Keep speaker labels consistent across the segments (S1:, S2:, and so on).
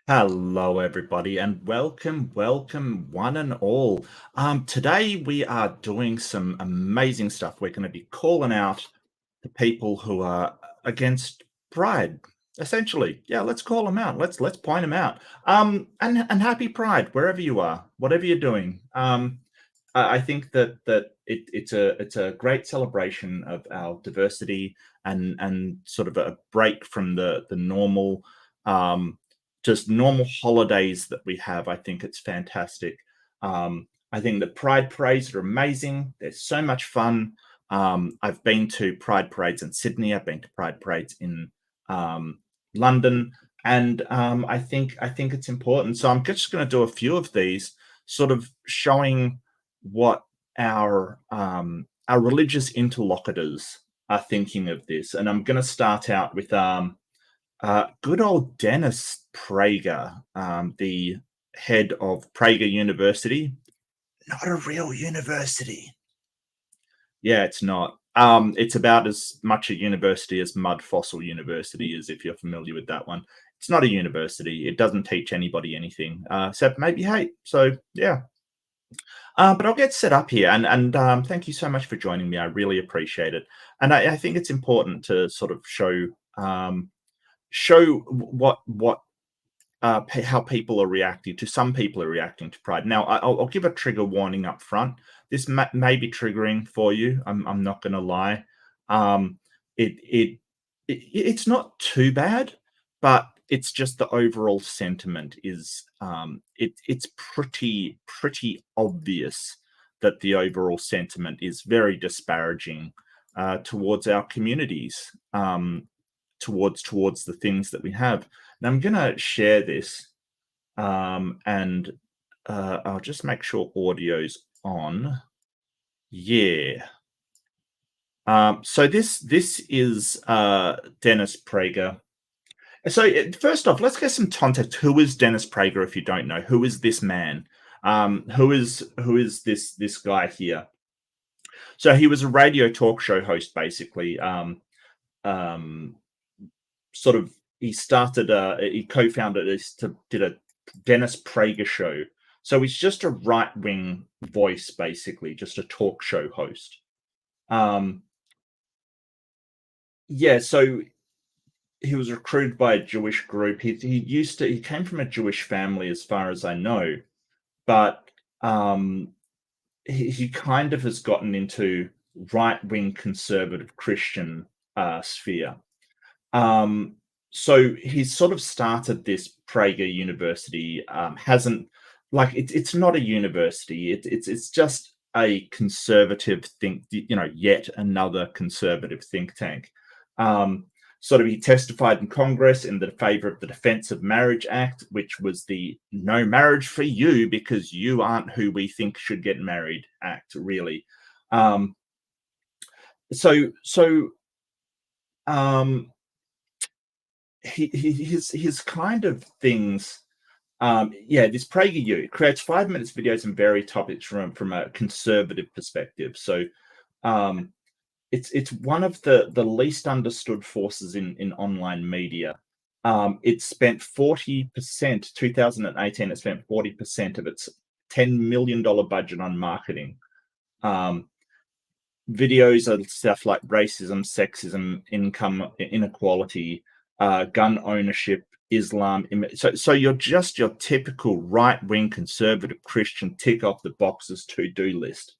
S1: Hello, everybody, and welcome, one and all. Today we are doing some amazing stuff. We're going to be calling out the people who are against Pride, essentially. Yeah, let's call them out. Let's point them out. And happy Pride wherever you are, whatever you're doing. I think that it's a great celebration of our diversity and sort of a break from the normal. Just normal holidays that we have. I think it's fantastic. I think the Pride parades are amazing. They're so much fun. I've been to Pride parades in Sydney. I've been to Pride parades in London, and I think it's important. So I'm just going to do a few of these, sort of showing what our religious interlocutors are thinking of this. And I'm going to start out with good old Dennis Prager, the head of Prager University. Not a real university. Yeah, it's not. It's about as much a university as Mud Fossil University is, if you're familiar with that one. It's not a university. It doesn't teach anybody anything, except maybe hate. So, yeah. But I'll get set up here, and thank you so much for joining me. I really appreciate it. And I think it's important to sort of show what how people are reacting to some people are reacting to Pride. Now, I'll give a trigger warning up front. This may be triggering for you. I'm not going to lie. Um, it's not too bad, but it's just the overall sentiment is it's pretty obvious that the overall sentiment is very disparaging towards our communities, towards the things that we have. Now I'm going to share this, and I'll just make sure audio's on. Yeah. So this is Dennis Prager. So first off, let's get some context. Who is Dennis Prager? If you don't know, who is this man? Who is this guy here? So he was a radio talk show host, basically. Sort of, he co-founded did a Dennis Prager show. So he's just a right-wing voice, basically, just a talk show host. Yeah, so he was recruited by a Jewish group. He came from a Jewish family, as far as I know, but he kind of has gotten into right-wing conservative Christian sphere. So he's sort of started this Prager University. Hasn't like it's not a university. It's just a conservative yet another conservative think tank. Sort of, he testified in Congress in the favor of the Defense of Marriage Act, which was the no marriage for you because you aren't who we think should get married act, really. His kind of things. This PragerU creates 5 minutes videos on various topics from a conservative perspective. So it's one of the least understood forces in online media. It spent 40%, 2018, it spent 40% of its $10 million budget on marketing. Videos of stuff like racism, sexism, income inequality, gun ownership, Islam. So you're just your typical right-wing conservative Christian tick off the boxes to-do list,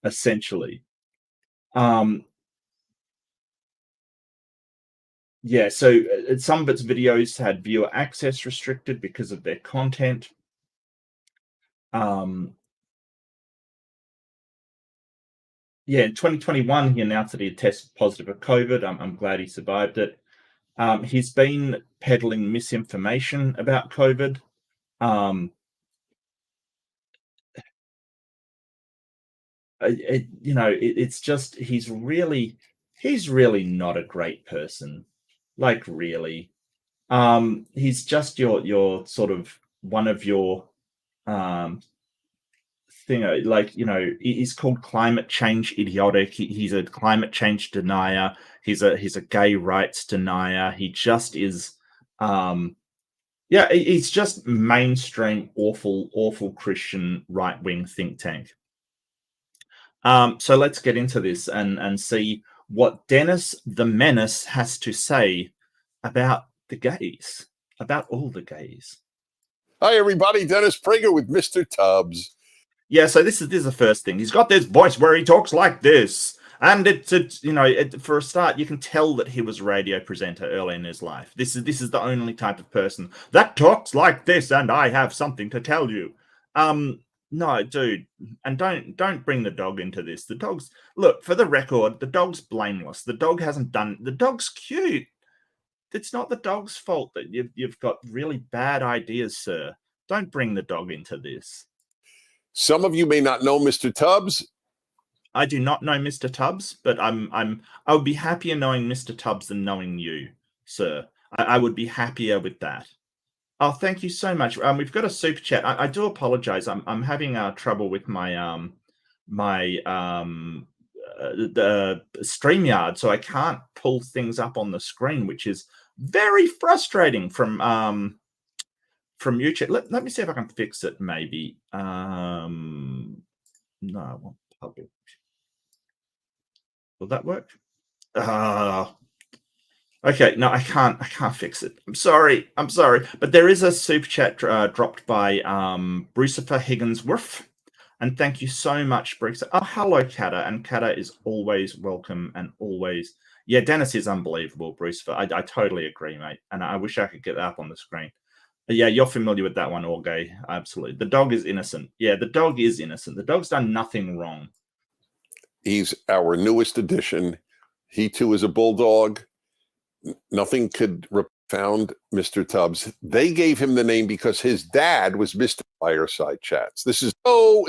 S1: essentially. Yeah, so some of its videos had viewer access restricted because of their content. Yeah, in 2021, he announced that he had tested positive for COVID. I'm glad he survived it. He's been peddling misinformation about COVID. It's just he's really not a great person. Like, really. He's just your sort of one of your he's called climate change idiotic. He's a climate change denier. He's a gay rights denier. He just is he's just mainstream awful Christian right-wing think tank. So let's get into this and see what Dennis the Menace has to say about the gays, about all the gays.
S2: Hi, everybody. Dennis Prager with Mr. Tubbs.
S1: Yeah, so this is the first thing. He's got this voice where he talks like this. And for a start, you can tell that he was a radio presenter early in his life. This is the only type of person that talks like this, and I have something to tell you. No, dude, and don't bring the dog into this. The dog's, look, for the record, the dog's blameless. The dog hasn't done. The dog's cute. It's not the dog's fault that you've got really bad ideas, sir. Don't bring the dog into this.
S2: Some of you may not know Mr. Tubbs.
S1: I do not know Mr. Tubbs, but I would be happier knowing Mr. Tubbs than knowing you, sir. I would be happier with that. Oh, thank you so much. We've got a super chat. I do apologize. I'm having trouble with my the StreamYard, so I can't pull things up on the screen, which is very frustrating from YouTube. Let me see if I can fix it. Maybe no, I want public. Will that work? Okay, no, I can't fix it. I'm sorry. But there is a super chat dropped by Brucifer Higginsworth. And thank you so much, Bruce. Oh, hello, Kata. And Kata is always welcome and always. Yeah, Dennis is unbelievable, Brucifer. I totally agree, mate. And I wish I could get that up on the screen. But yeah, you're familiar with that one, Orgay. Absolutely. The dog is innocent. Yeah, the dog is innocent. The dog's done nothing wrong.
S2: He's our newest addition. He too is a bulldog. Nothing could found Mr. Tubbs. They gave him the name because his dad was Mr. Fireside Chats. This is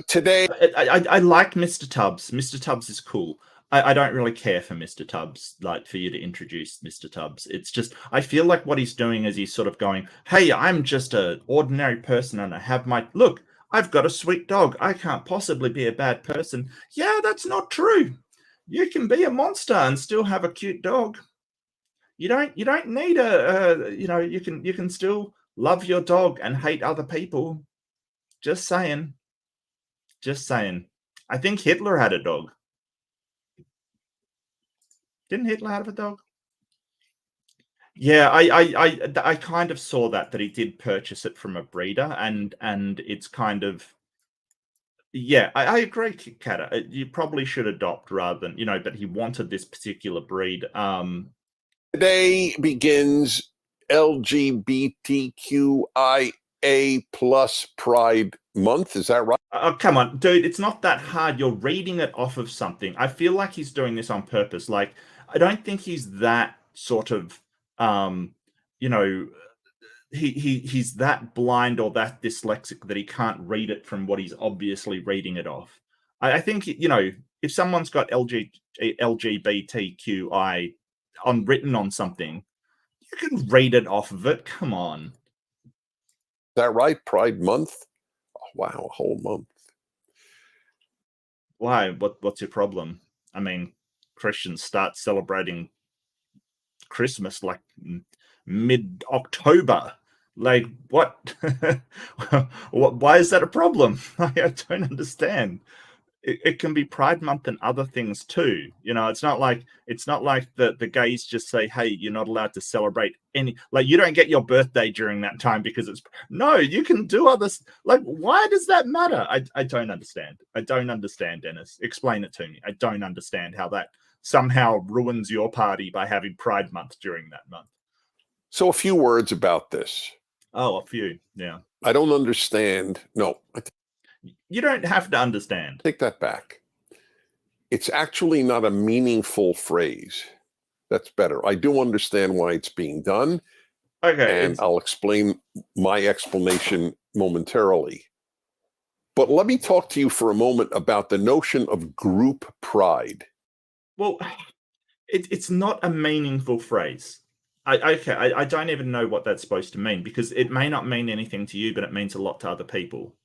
S2: today.
S1: I like Mr. Tubbs. Mr. Tubbs is cool. I don't really care for Mr. Tubbs, like for you to introduce Mr. Tubbs. It's just, I feel like what he's doing is he's sort of going, hey, I'm just an ordinary person and I have look, I've got a sweet dog. I can't possibly be a bad person. Yeah, that's not true. You can be a monster and still have a cute dog. You don't need you can still love your dog and hate other people. Just saying. Just saying. I think Hitler had a dog. Didn't Hitler have a dog? Yeah, I kind of saw that he did purchase it from a breeder, and it's kind of, yeah, I agree, Kata. You probably should adopt rather than, but he wanted this particular breed.
S2: Today begins LGBTQIA plus Pride Month. Is that right?
S1: Oh, come on, dude. It's not that hard. You're reading it off of something. I feel like he's doing this on purpose. Like, I don't think he's that sort of, he's that blind or that dyslexic that he can't read it from what he's obviously reading it off. I think, if someone's got LGBTQI written on something, you can read it off of it. Come on.
S2: Is that right? Pride Month? Oh, wow, a whole month.
S1: Why? What's your problem? I mean, Christians start celebrating Christmas like mid-October. Like, what? Why is that a problem? I don't understand. It can be Pride Month and other things too. It's not like the gays just say, hey, you're not allowed to celebrate any, like, you don't get your birthday during that time because no, you can do others. Like, why does that matter? I don't understand. I don't understand, Dennis. Explain it to me. I don't understand how that somehow ruins your party by having Pride Month during that month.
S2: So a few words about this.
S1: Oh, a few. Yeah.
S2: I don't understand. No.
S1: You don't have to understand.
S2: Take that back. It's actually not a meaningful phrase. That's better. I do understand why it's being done.
S1: Okay.
S2: And I'll explain my explanation momentarily. But let me talk to you for a moment about the notion of group pride.
S1: Well, it's not a meaningful phrase. I don't even know what that's supposed to mean, because it may not mean anything to you, but it means a lot to other people.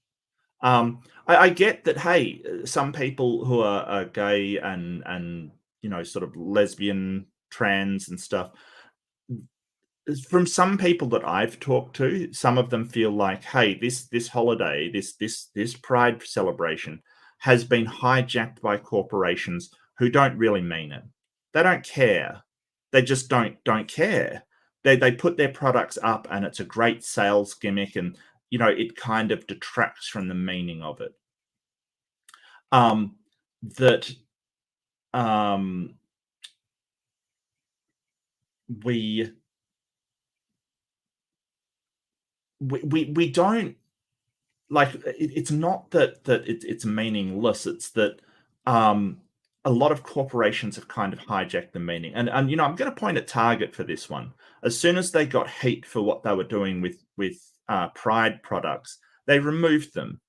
S1: I get that, hey, some people who are gay and sort of lesbian, trans and stuff, from some people that I've talked to, some of them feel like, hey, this holiday, this Pride celebration has been hijacked by corporations who don't really mean it. They don't care. They just don't care. They put their products up and it's a great sales gimmick, and it kind of detracts from the meaning of it. We don't, like, it's not that it's meaningless. It's that a lot of corporations have kind of hijacked the meaning, and I'm going to point at Target for this one. As soon as they got heat for what they were doing with Pride products, they removed them.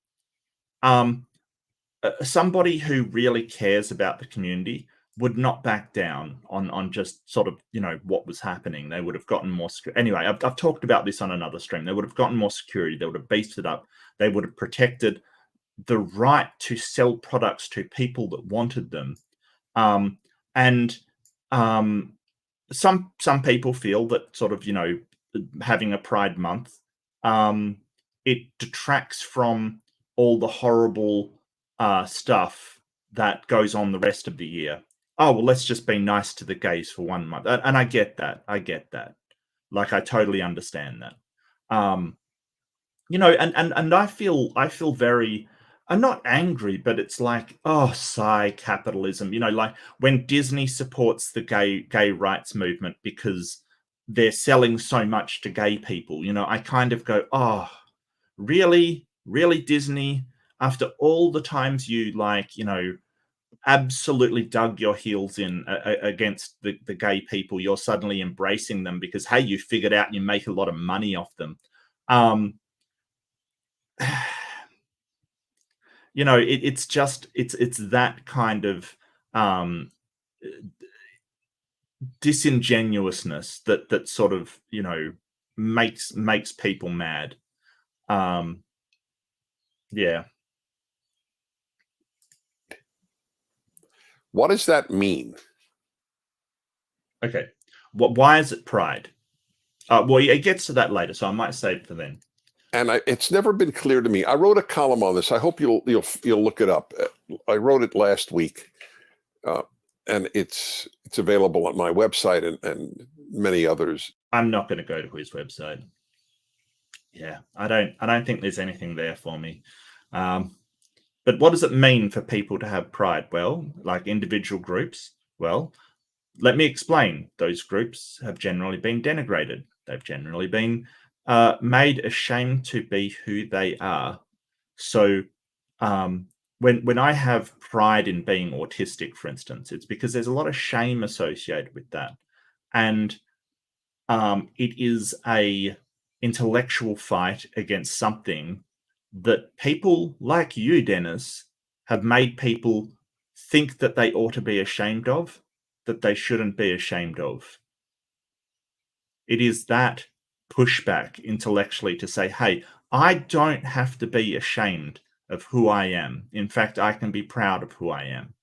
S1: Somebody who really cares about the community would not back down on just sort of what was happening. They would have gotten more anyway. I've talked about this on another stream. They would have gotten more security. They would have beefed it up. They would have protected the right to sell products to people that wanted them. And some people feel that sort of having a Pride Month, it detracts from all the horrible stuff that goes on the rest of the year. oh, well, let's just be nice to the gays for 1 month. And I get that. I get that. Like, I totally understand that. Um, and I feel very, I'm not angry, but it's like, oh, sigh, capitalism. Like when Disney supports the gay rights movement because they're selling so much to gay people, I kind of go, oh, really? Really, Disney? After all the times you absolutely dug your heels in against the gay people, you're suddenly embracing them because, hey, you figured out you make a lot of money off them. Um, it's just it's that kind of um disingenuousness that sort of makes people mad. um yeah.
S2: What does that mean?
S1: Okay, why is it pride? Well, it gets to that later, so I might save it for then.
S2: And it's never been clear to me. I wrote a column on this. I hope you'll look it up. I wrote it last week, and it's available on my website and many others.
S1: I'm not going to go to his website. Yeah, I don't think there's anything there for me. But what does it mean for people to have pride? Well, like individual groups, well, let me explain. Those groups have generally been denigrated. They've generally been made ashamed to be who they are. So when I have pride in being autistic, for instance, it's because there's a lot of shame associated with that, and it is a intellectual fight against something that people like you, Dennis, have made people think that they ought to be ashamed of, that they shouldn't be ashamed of. It is that pushback intellectually to say, hey, I don't have to be ashamed of who I am. In fact, I can be proud of who I am.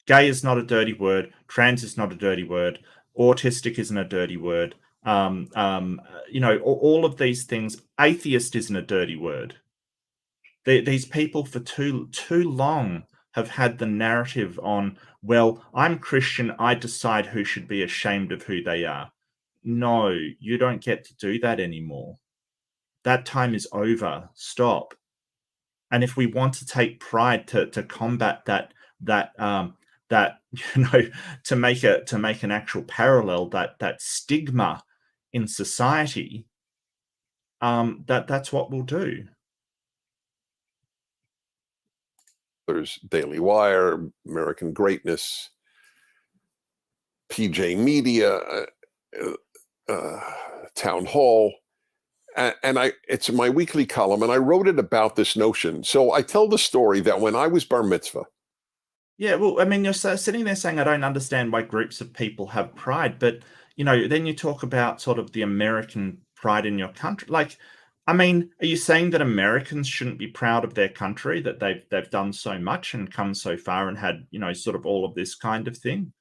S1: Gay is not a dirty word. Trans is not a dirty word. Autistic isn't a dirty word. All of these things. Atheist isn't a dirty word. These people for too long have had the narrative on, well, I'm Christian, I decide who should be ashamed of who they are. No, you don't get to do that anymore. That time is over. Stop. And if we want to take pride to combat that to make an actual parallel, that stigma in society, that's what we'll do.
S2: There's Daily Wire, American Greatness, PJ Media, Town Hall. And it's my weekly column, and I wrote it about this notion. So I tell the story that when I was bar mitzvah.
S1: Yeah, well, I mean, you're sitting there saying, I don't understand why groups of people have pride, but then you talk about sort of the American pride in your country. Like, I mean, are you saying that Americans shouldn't be proud of their country, that they've done so much and come so far and had sort of all of this kind of thing?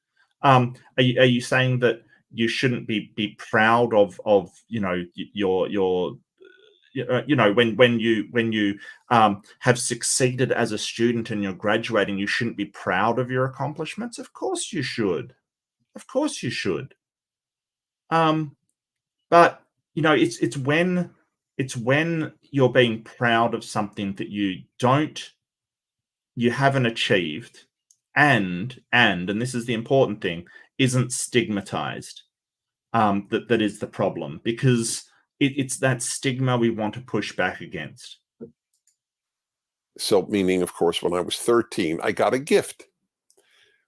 S1: Are you saying that you shouldn't be proud of your when you have succeeded as a student and you're graduating, you shouldn't be proud of your accomplishments? Of course you should. Of course you should. But it's when you're being proud of something that you haven't achieved, and this is the important thing, isn't stigmatized, that is the problem, because it's that stigma we want to push back against.
S2: So, meaning, of course, when I was 13, I got a gift.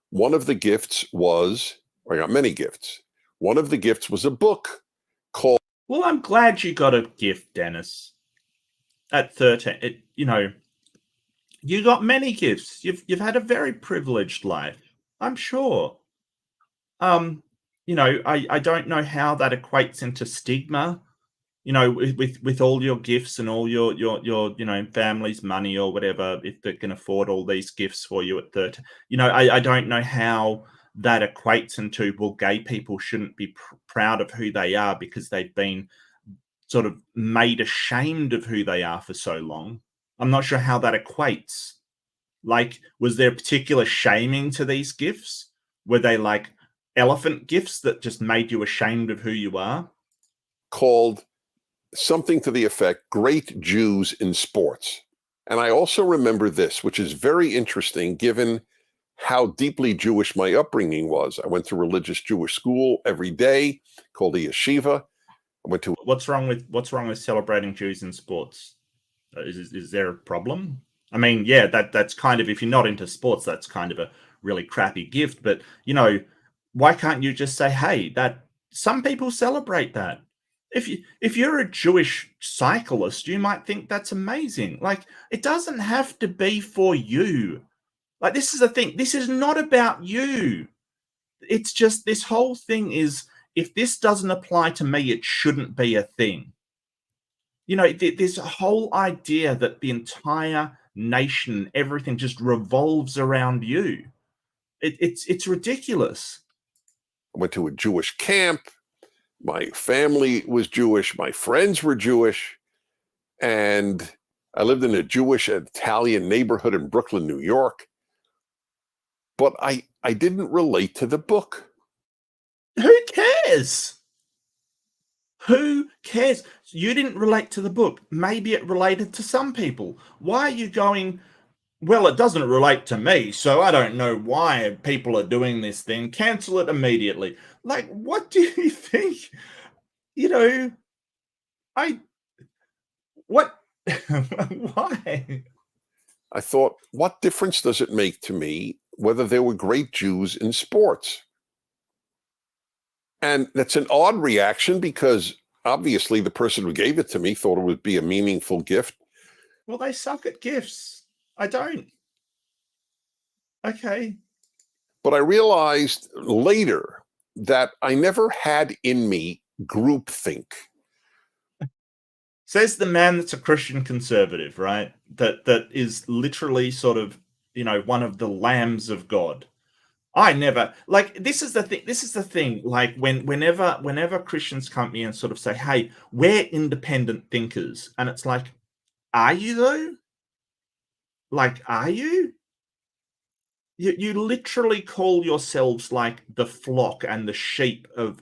S2: One of the gifts was, I got many gifts. One of the gifts was a book called.
S1: Well, I'm glad you got a gift, Dennis. At 13, you got many gifts. You've had a very privileged life, I'm sure. I don't know how that equates into stigma. With all your gifts and all your family's money or whatever, if they can afford all these gifts for you at 13, I don't know how that equates into, well, gay people shouldn't be proud of who they are because they've been sort of made ashamed of who they are for so long. I'm not sure how that equates. Like, was there particular shaming to these gifts? Were they like elephant gifts that just made you ashamed of who you are?
S2: Called something to the effect, Great Jews in Sports. And I also remember this, which is very interesting given how deeply Jewish my upbringing was. I went to religious Jewish school every day called the yeshiva. I went to
S1: What's wrong with celebrating Jews in sports? Is there a problem? I mean, yeah, that's kind of, if you're not into sports, that's kind of a really crappy gift. But why can't you just say, hey, that some people celebrate that? If you're a Jewish cyclist, you might think that's amazing. Like, it doesn't have to be for you. Like, this is the thing. This is not about you. It's just, this whole thing is, if this doesn't apply to me, it shouldn't be a thing. There's a whole idea that the entire nation, everything just revolves around you. It's ridiculous.
S2: I went to a Jewish camp. My family was Jewish. My friends were Jewish. And I lived in a Jewish Italian neighborhood in Brooklyn, New York. But I didn't relate to the book.
S1: Who cares? Who cares? You didn't relate to the book. Maybe it related to some people. Why are you going, well, it doesn't relate to me, so I don't know why people are doing this thing. Cancel it immediately. Like, what do you think? What? Why?
S2: I thought, what difference does it make to me whether there were great Jews in sports? And that's an odd reaction because obviously the person who gave it to me thought it would be a meaningful gift.
S1: Well, they suck at gifts. I don't. Okay.
S2: But I realized later that I never had in me groupthink.
S1: Says the man that's a Christian conservative, right? That is literally sort of, one of the lambs of God. I never, like, this is the thing. Like, whenever Christians come to me and sort of say, hey, we're independent thinkers, and it's like, are you though? Like, are you? You literally call yourselves like the flock and the sheep of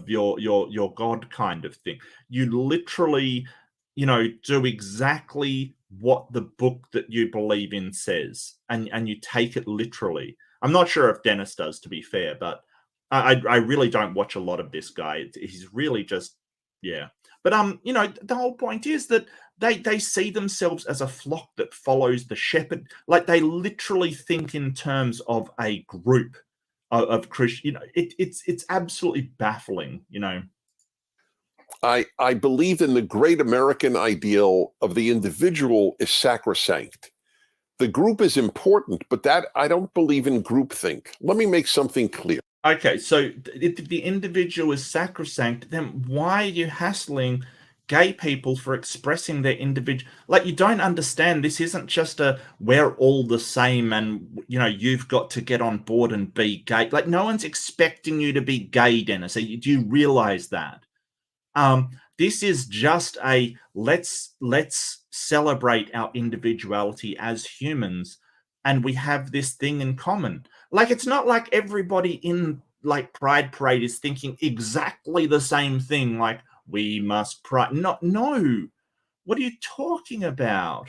S1: your God kind of thing. You literally, do exactly what the book that you believe in says, and you take it literally. I'm not sure if Dennis does, to be fair, but I really don't watch a lot of this guy. He's really just, yeah. But the whole point is that they see themselves as a flock that follows the shepherd. Like, they literally think in terms of a group of Christian. It's absolutely baffling.
S2: I believe in the great American ideal of the individual is sacrosanct. The group is important, but that I don't believe in groupthink. Let me make something clear.
S1: Okay, so if the individual is sacrosanct, then why are you hassling gay people for expressing their individual? Like, you don't understand. This isn't just a we're all the same and you've got to get on board and be gay. Like, no one's expecting you to be gay, Dennis. Do you realize that? This is just a let's celebrate our individuality as humans, and we have this thing in common. Like, it's not like everybody in like Pride Parade is thinking exactly the same thing. Like, we must pride. No. What are you talking about?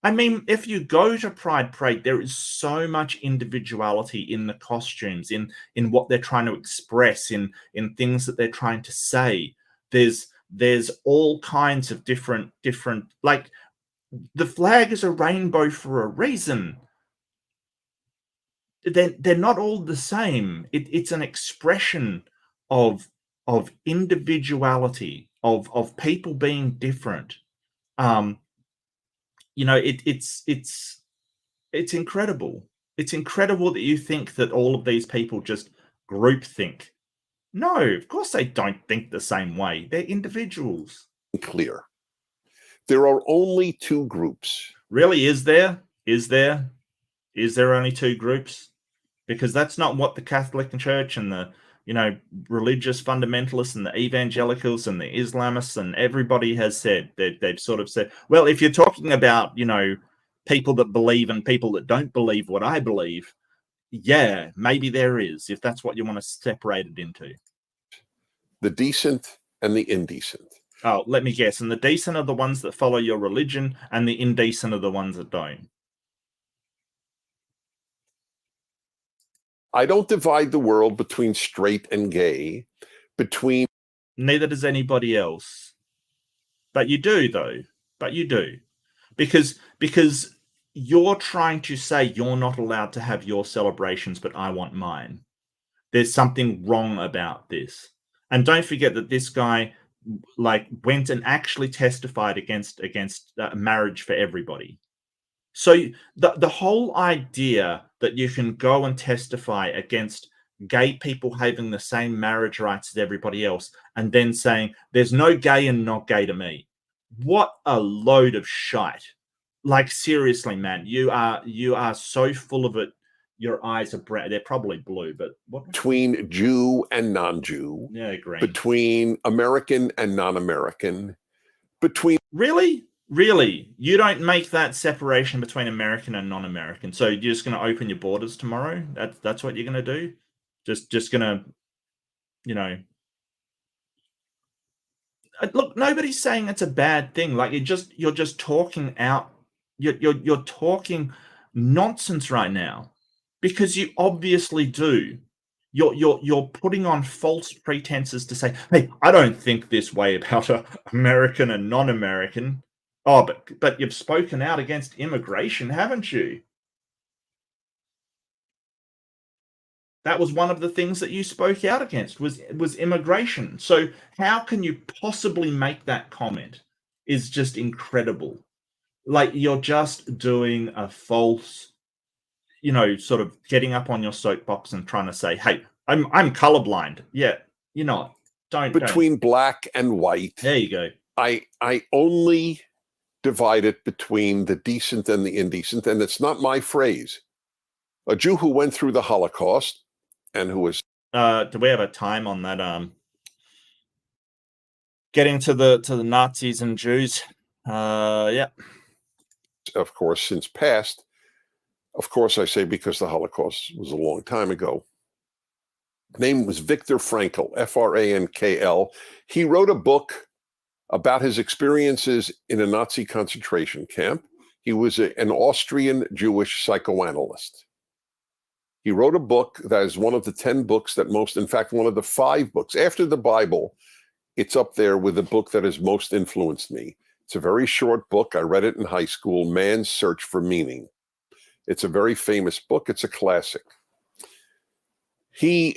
S1: I mean, if you go to Pride Parade, there is so much individuality in the costumes, in what they're trying to express, in things that they're trying to say. There's all kinds of different, like, the flag is a rainbow for a reason. They're not all the same. It's an expression of individuality, of people being different. It's incredible. It's incredible that you think that all of these people just group think. No, of course they don't think the same way. They're individuals.
S2: Clear. There are only two groups.
S1: Really, is there? Is there only two groups? Because that's not what the Catholic Church and the, religious fundamentalists and the evangelicals and the Islamists and everybody has said. They've sort of said, well, if you're talking about, people that believe and people that don't believe what I believe, yeah, maybe there is, if that's what you want to separate it into.
S2: The decent and the indecent.
S1: Oh, let me guess. And the decent are the ones that follow your religion, and the indecent are the ones that don't.
S2: I don't divide the world between straight and gay, between...
S1: Neither does anybody else. But you do, though. But you do. Because you're trying to say you're not allowed to have your celebrations, but I want mine. There's something wrong about this. And don't forget that this guy went and actually testified against marriage for everybody. So the whole idea that you can go and testify against gay people having the same marriage rights as everybody else and then saying there's no gay and not gay to me, what a load of shite. Like, seriously, man, you are so full of it. Your eyes are brown. They're probably blue, but what?
S2: Between Jew and non-Jew.
S1: Yeah, green.
S2: Between American and non-American. Between...
S1: Really? You don't make that separation between American and non-American. So you're just going to open your borders tomorrow? That's what you're going to do? Just going to, you know... Look, nobody's saying it's a bad thing. Like, you're just talking out. You're talking nonsense right now, because you obviously do. You're putting on false pretenses to say, hey, I don't think this way about American and non-American. Oh, but you've spoken out against immigration, haven't you? That was one of the things that you spoke out against was immigration. So how can you possibly make that comment? Is just incredible. Like, you're just doing a false, sort of getting up on your soapbox and trying to say, hey, I'm colorblind. Yeah, you're not.
S2: Between black and white.
S1: There you go.
S2: I only divide it between the decent and the indecent, and it's not my phrase. A Jew who went through the Holocaust and who was...
S1: do we have a time on that? Getting to the Nazis and Jews. Yeah.
S2: Of course, since passed. Of course, I say because the Holocaust was a long time ago. His name was Viktor Frankl, Frankl. He wrote a book about his experiences in a Nazi concentration camp. He was an Austrian Jewish psychoanalyst. He wrote a book that is one of the 10 books that most, in fact, one of the 5 books. After the Bible, it's up there with the book that has most influenced me. It's a very short book. I read it in high school, Man's Search for Meaning. It's a very famous book. It's a classic.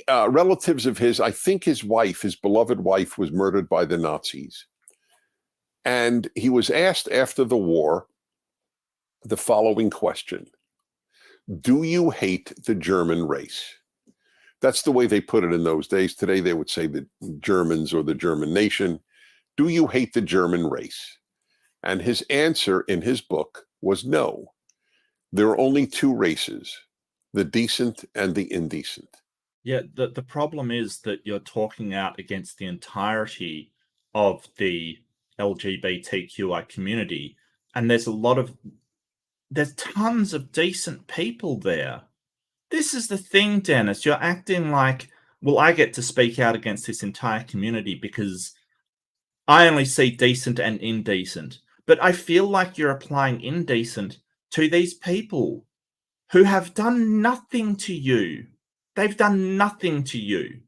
S2: Relatives of his, I think his beloved wife, was murdered by the Nazis. And he was asked after the war the following question: do you hate the German race? That's the way they put it in those days. Today, they would say the Germans or the German nation. Do you hate the German race? And his answer in his book was no. There are only 2 races, the decent and the indecent.
S1: Yeah, the problem is that you're talking out against the entirety of the LGBTQI community, and there's tons of decent people there. This is the thing, Dennis. You're acting like, well, I get to speak out against this entire community because I only see decent and indecent. But I feel like you're applying indecent to these people who have done nothing to you. They've done nothing to you.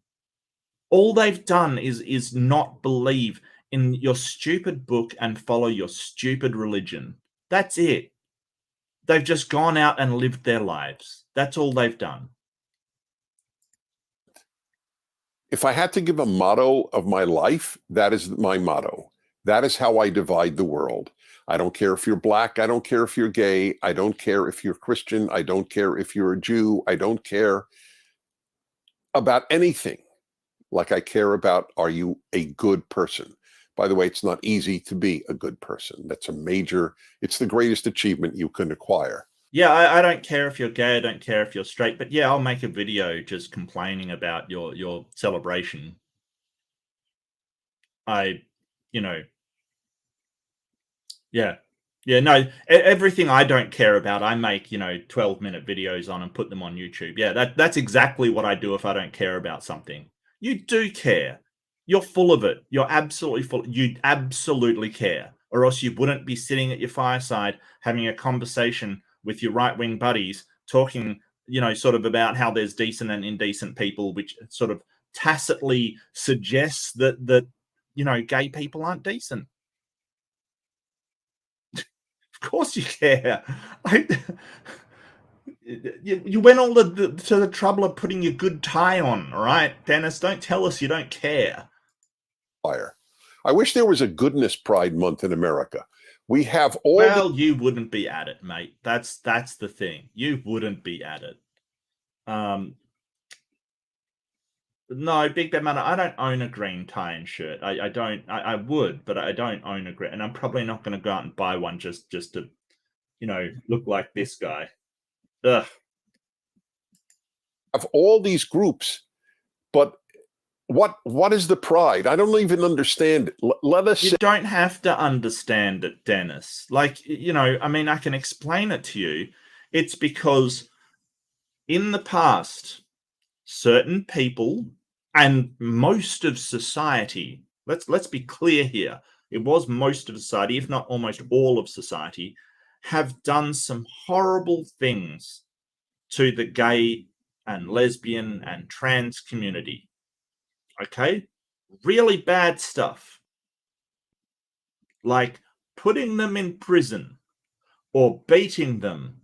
S1: All they've done is not believe in your stupid book and follow your stupid religion. That's it. They've just gone out and lived their lives. That's all they've done.
S2: If I had to give a motto of my life, that is my motto. That is how I divide the world. I don't care if you're black. I don't care if you're gay. I don't care if you're Christian. I don't care if you're a Jew. I don't care about anything like I care about, are you a good person? By the way, it's not easy to be a good person. It's the greatest achievement you can acquire.
S1: Yeah, I don't care if you're gay. I don't care if you're straight. But yeah, I'll make a video just complaining about your celebration. Yeah, Yeah, no, everything I don't care about, I make, 12-minute videos on and put them on YouTube. Yeah, that's exactly what I do if I don't care about something. You do care. You're full of it. You're absolutely full. You absolutely care. Or else you wouldn't be sitting at your fireside having a conversation with your right-wing buddies, talking, sort of about how there's decent and indecent people, which sort of tacitly suggests that gay people aren't decent. Of course you care. I, you went all to the trouble of putting your good tie on, all right, Dennis? Don't tell us you don't care.
S2: Fire. I wish there was a goodness pride month in America. We have all.
S1: Well, you wouldn't be at it, mate. That's the thing. You wouldn't be at it. No, Big Bad Manor, I don't own a green tie and shirt. I don't. I would, but I don't own a green, and I'm probably not going to go out and buy one just to look like this guy. Ugh.
S2: Of all these groups, but what is the pride? I don't even understand it. Let us.
S1: You don't have to understand it, Dennis. Like, I mean, I can explain it to you. It's because in the past, certain people and most of society, let's be clear here, it was most of society, if not almost all of society, have done some horrible things to the gay and lesbian and trans community. Okay? Really bad stuff. Like putting them in prison or beating them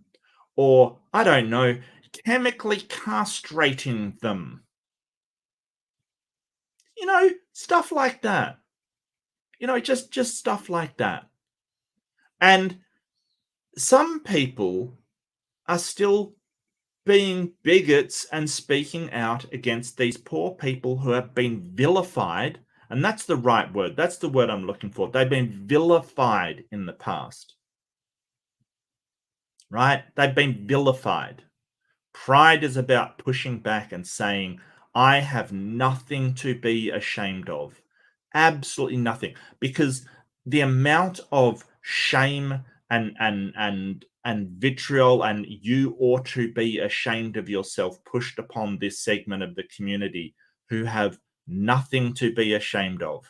S1: or, I don't know, chemically castrating them. Stuff like that. Just stuff like that. And some people are still being bigots and speaking out against these poor people who have been vilified. And that's the right word. That's the word I'm looking for. They've been vilified in the past. Right? They've been vilified. Pride is about pushing back and saying, I have nothing to be ashamed of. Absolutely nothing. Because the amount of shame and vitriol and you ought to be ashamed of yourself pushed upon this segment of the community who have nothing to be ashamed of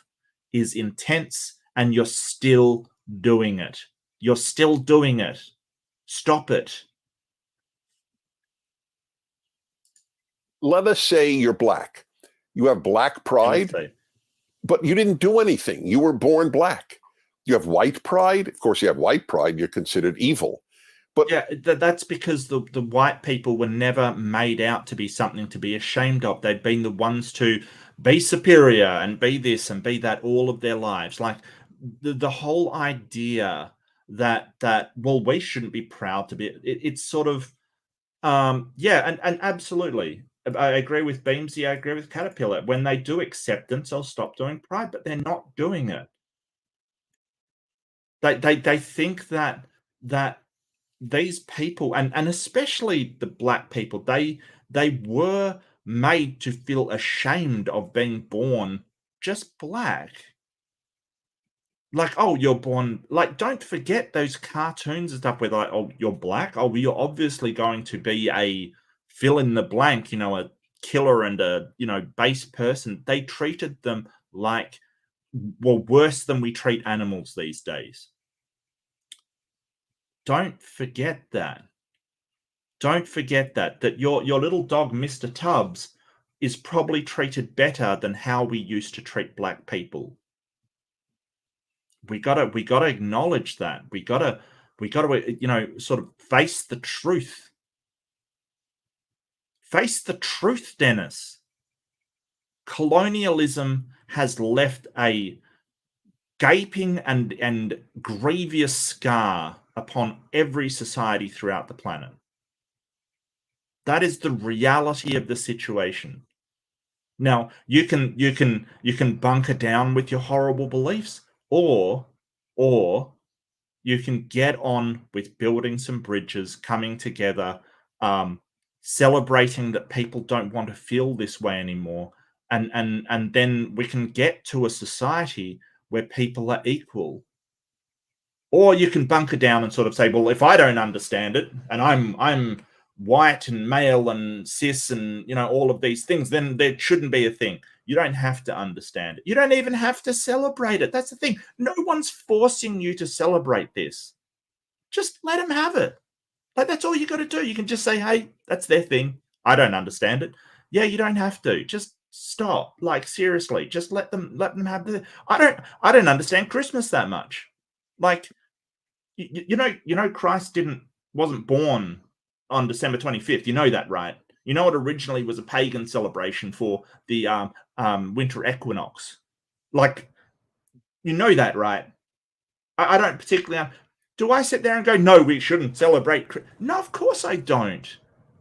S1: is intense, and you're still doing it. You're still doing it. Stop it.
S2: Let us say you're black. You have black pride, but you didn't do anything. You were born black. You have white pride. Of course, you have white pride. You're considered evil. But
S1: yeah, that's because the white people were never made out to be something to be ashamed of. They've been the ones to be superior and be this and be that all of their lives. Like the whole idea that well, we shouldn't be proud to be. It's sort of yeah, and absolutely. I agree with Beamsy. I agree with Caterpillar. When they do acceptance, they'll stop doing pride, but they're not doing it. They think that these people and especially the black people, they were made to feel ashamed of being born just black. Like, oh, you're born like, don't forget those cartoons and stuff where like, oh, you're black. Oh, well, you're obviously going to be a fill in the blank, a killer and a base person. They treated them like, well, worse than we treat animals these days. Don't forget that. Don't forget that your little dog, Mr. Tubbs, is probably treated better than how we used to treat black people. We gotta acknowledge that. We gotta sort of face the truth. Face the truth, Dennis. Colonialism has left a gaping and grievous scar upon every society throughout the planet. That is the reality of the situation. Now, you can bunker down with your horrible beliefs, or you can get on with building some bridges, coming together, celebrating that people don't want to feel this way anymore, and then we can get to a society where people are equal. Or you can bunker down and sort of say, well, if I don't understand it, and I'm white and male and cis and all of these things, then there shouldn't be a thing. You don't have to understand it. You don't even have to celebrate it. That's the thing. No one's forcing you to celebrate this. Just let them have it. Like, that's all you got to do. You can just say, hey, that's their thing. I don't understand it. Yeah, you don't have to. Just stop. Like, seriously, just let them have the. I don't understand Christmas that much. Like, Christ wasn't born on December 25th. You know that, right? You know, it originally was a pagan celebration for the winter equinox. Like, you know that, right? I don't particularly. Do I sit there and go, no, we shouldn't celebrate? No, of course I don't.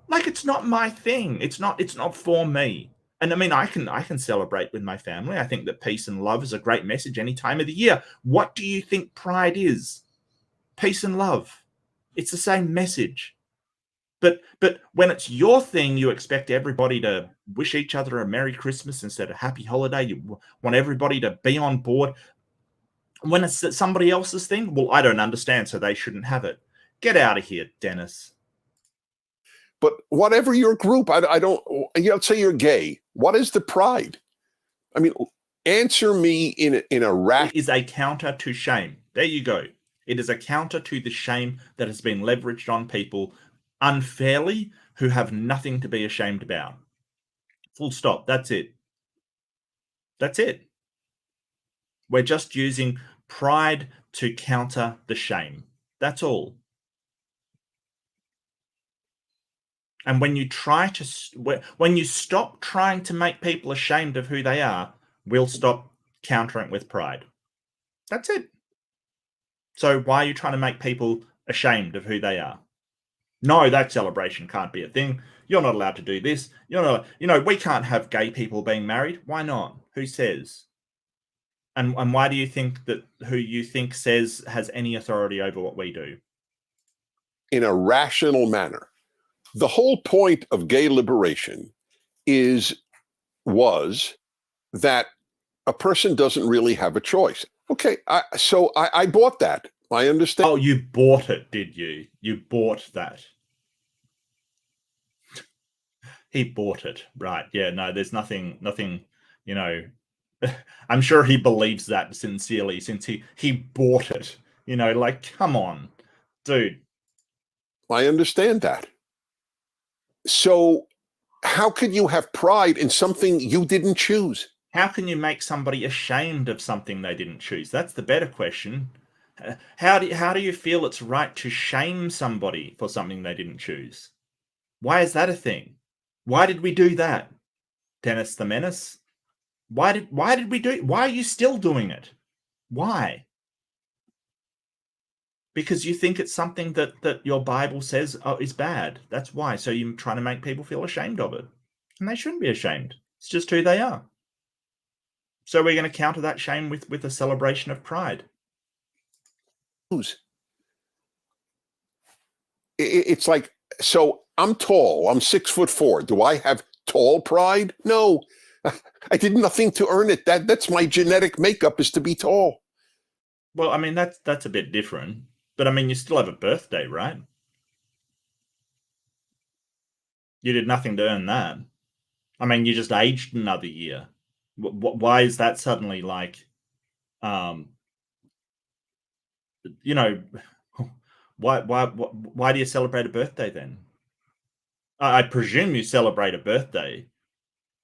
S1: Like, it's not my thing. It's not for me. And I mean, I can celebrate with my family. I think that peace and love is a great message any time of the year. What do you think Pride is? Peace and love. It's the same message. But when it's your thing, you expect everybody to wish each other a Merry Christmas instead of Happy Holiday. You want everybody to be on board. When it's somebody else's thing, well, I don't understand, so they shouldn't have it. Get out of here, Dennis.
S2: But whatever your group, I don't. Let's say you're gay. What is the pride? I mean, answer me in a rational.
S1: It is a counter to shame. There you go. It is a counter to the shame that has been leveraged on people unfairly who have nothing to be ashamed about. Full stop. That's it. That's it. We're just using pride to counter the shame. That's all. And when you stop trying to make people ashamed of who they are, we'll stop countering with pride. That's it. So why are you trying to make people ashamed of who they are? No, that celebration can't be a thing. You're not allowed to do this. You're not, we can't have gay people being married. Why not? Who says? And why do you think that who you think says has any authority over what we do?
S2: In a rational manner. The whole point of gay liberation was that a person doesn't really have a choice. Okay, so I bought that. I understand.
S1: Oh, you bought it, did you? You bought that. He bought it, right? Yeah, no, there's nothing, I'm sure he believes that sincerely, since he bought it. Like, come on, dude.
S2: I understand that. So how could you have pride in something you didn't choose?
S1: How can you make somebody ashamed of something they didn't choose? That's the better question. How do you feel it's right to shame somebody for something they didn't choose? Why is that a thing? Why did we do that? Dennis the Menace? Why did we do it? Why are you still doing it? Why? Because you think it's something that your Bible says is bad. That's why. So you're trying to make people feel ashamed of it. And they shouldn't be ashamed. It's just who they are. So we're going to counter that shame with a celebration of pride.
S2: It's like, so I'm tall. I'm 6'4". Do I have tall pride? No. I did nothing to earn it. That's my genetic makeup, is to be tall.
S1: Well, I mean, that's a bit different. But I mean, you still have a birthday, right? You did nothing to earn that. I mean, you just aged another year. Why is that suddenly like, why do you celebrate a birthday then? I presume you celebrate a birthday,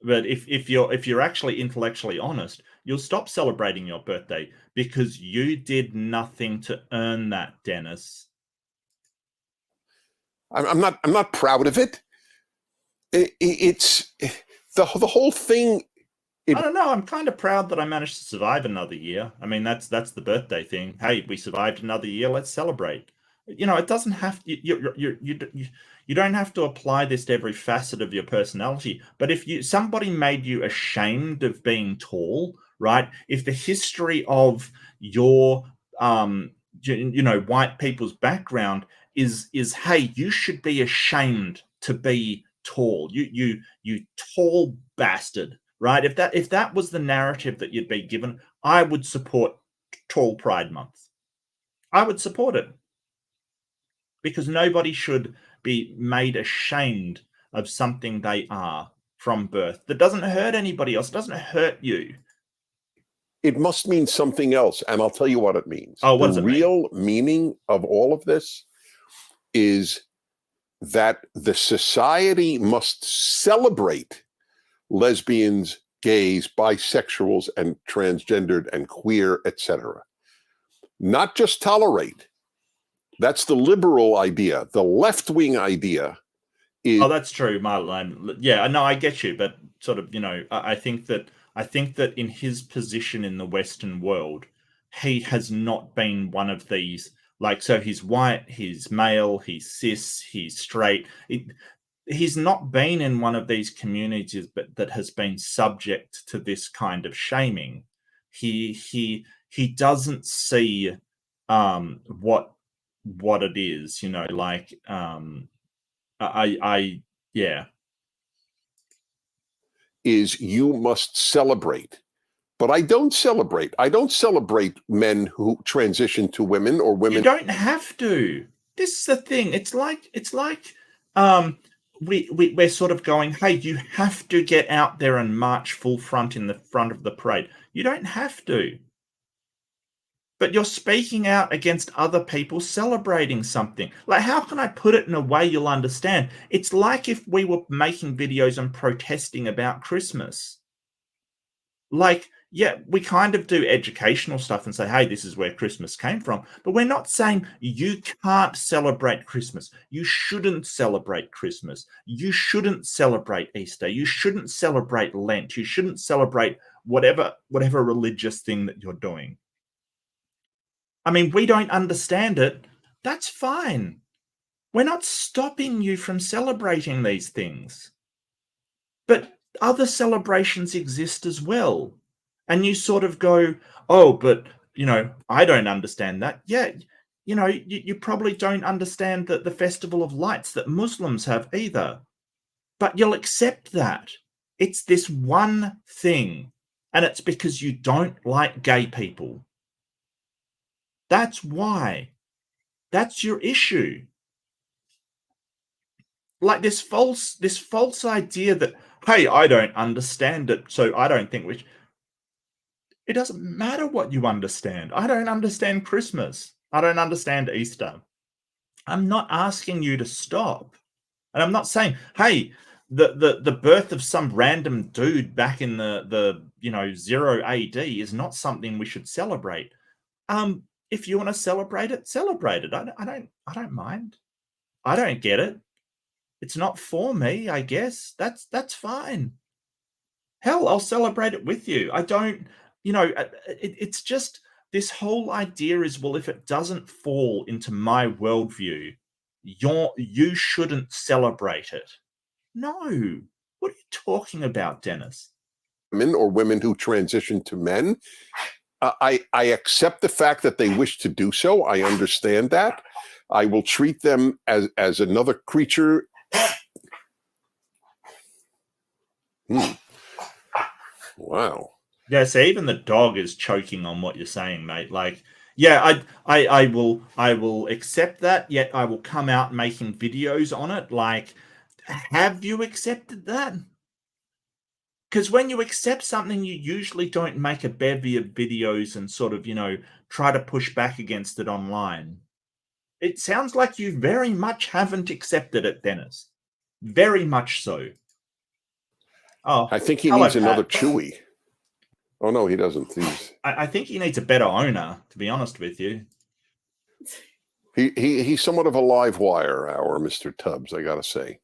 S1: but if you're actually intellectually honest, you'll stop celebrating your birthday because you did nothing to earn that, Dennis.
S2: I'm not proud of it. It's the whole thing.
S1: I don't know. I'm kind of proud that I managed to survive another year. I mean, that's the birthday thing. Hey, we survived another year. Let's celebrate. It doesn't have you don't have to apply this to every facet of your personality. But if somebody made you ashamed of being tall, right? If the history of your white people's background is hey, you should be ashamed to be tall. You tall bastard. Right? If that was the narrative that you'd be given, I would support Tall Pride Month. I would support it, because nobody should be made ashamed of something they are from birth. That doesn't hurt anybody else. It doesn't hurt you.
S2: It must mean something else, and I'll tell you what it means.
S1: Oh, what
S2: The
S1: does it mean?
S2: real meaning of all of this is that the society must celebrate lesbians, gays, bisexuals, and transgendered and queer, etc. Not just tolerate. That's the liberal idea. The left-wing idea is...
S1: Oh, that's true, Marlon. Yeah, no, I get you, but sort of, I think that in his position in the Western world, he has not been one of these. Like, so he's white, he's male, he's cis, he's straight. He's not been in one of these communities, but that has been subject to this kind of shaming. He doesn't see what it is, like yeah.
S2: Is you must celebrate. But I don't celebrate. I don't celebrate men who transition to women or women.
S1: You don't have to. This is the thing. It's like we're sort of going, hey, you have to get out there and march full front in the front of the parade. You don't have to. But you're speaking out against other people celebrating something. Like, how can I put it in a way you'll understand? It's like if we were making videos and protesting about Christmas. Like, yeah, we kind of do educational stuff and say, hey, this is where Christmas came from. But we're not saying you can't celebrate Christmas. You shouldn't celebrate Christmas. You shouldn't celebrate Easter. You shouldn't celebrate Lent. You shouldn't celebrate whatever religious thing that you're doing. I mean, we don't understand it. That's fine. We're not stopping you from celebrating these things. But other celebrations exist as well. And you sort of go, oh, but, I don't understand that. Yeah, you probably don't understand the Festival of Lights that Muslims have either. But you'll accept that. It's this one thing. And it's because you don't like gay people. That's why. That's your issue. Like this false idea that, hey, I don't understand it, so I don't think we should. It doesn't matter what you understand. I don't understand Christmas. I don't understand Easter. I'm not asking you to stop. And I'm not saying, hey, the birth of some random dude back in the 0 AD is not something we should celebrate. If you want to celebrate it, celebrate it. I don't mind. I don't get it. It's not for me, I guess. That's fine. Hell, I'll celebrate it with you. I don't, it's just this whole idea is, well, if it doesn't fall into my worldview, you shouldn't celebrate it. No. What are you talking about, Dennis?
S2: Men or women who transition to men. I accept the fact that they wish to do so. I understand that. I will treat them as another creature. Wow.
S1: Yeah, so even the dog is choking on what you're saying, mate. Like, yeah, I will accept that, yet I will come out making videos on it. Like, have you accepted that? Because when you accept something, you usually don't make a bevy of videos and sort of, try to push back against it online. It sounds like you very much haven't accepted it, Dennis. Very much so. Oh,
S2: I think he needs another Chewy. Oh, no, he doesn't.
S1: I think he needs a better owner, to be honest with you.
S2: He's somewhat of a live wire, our Mr. Tubbs, I got to say.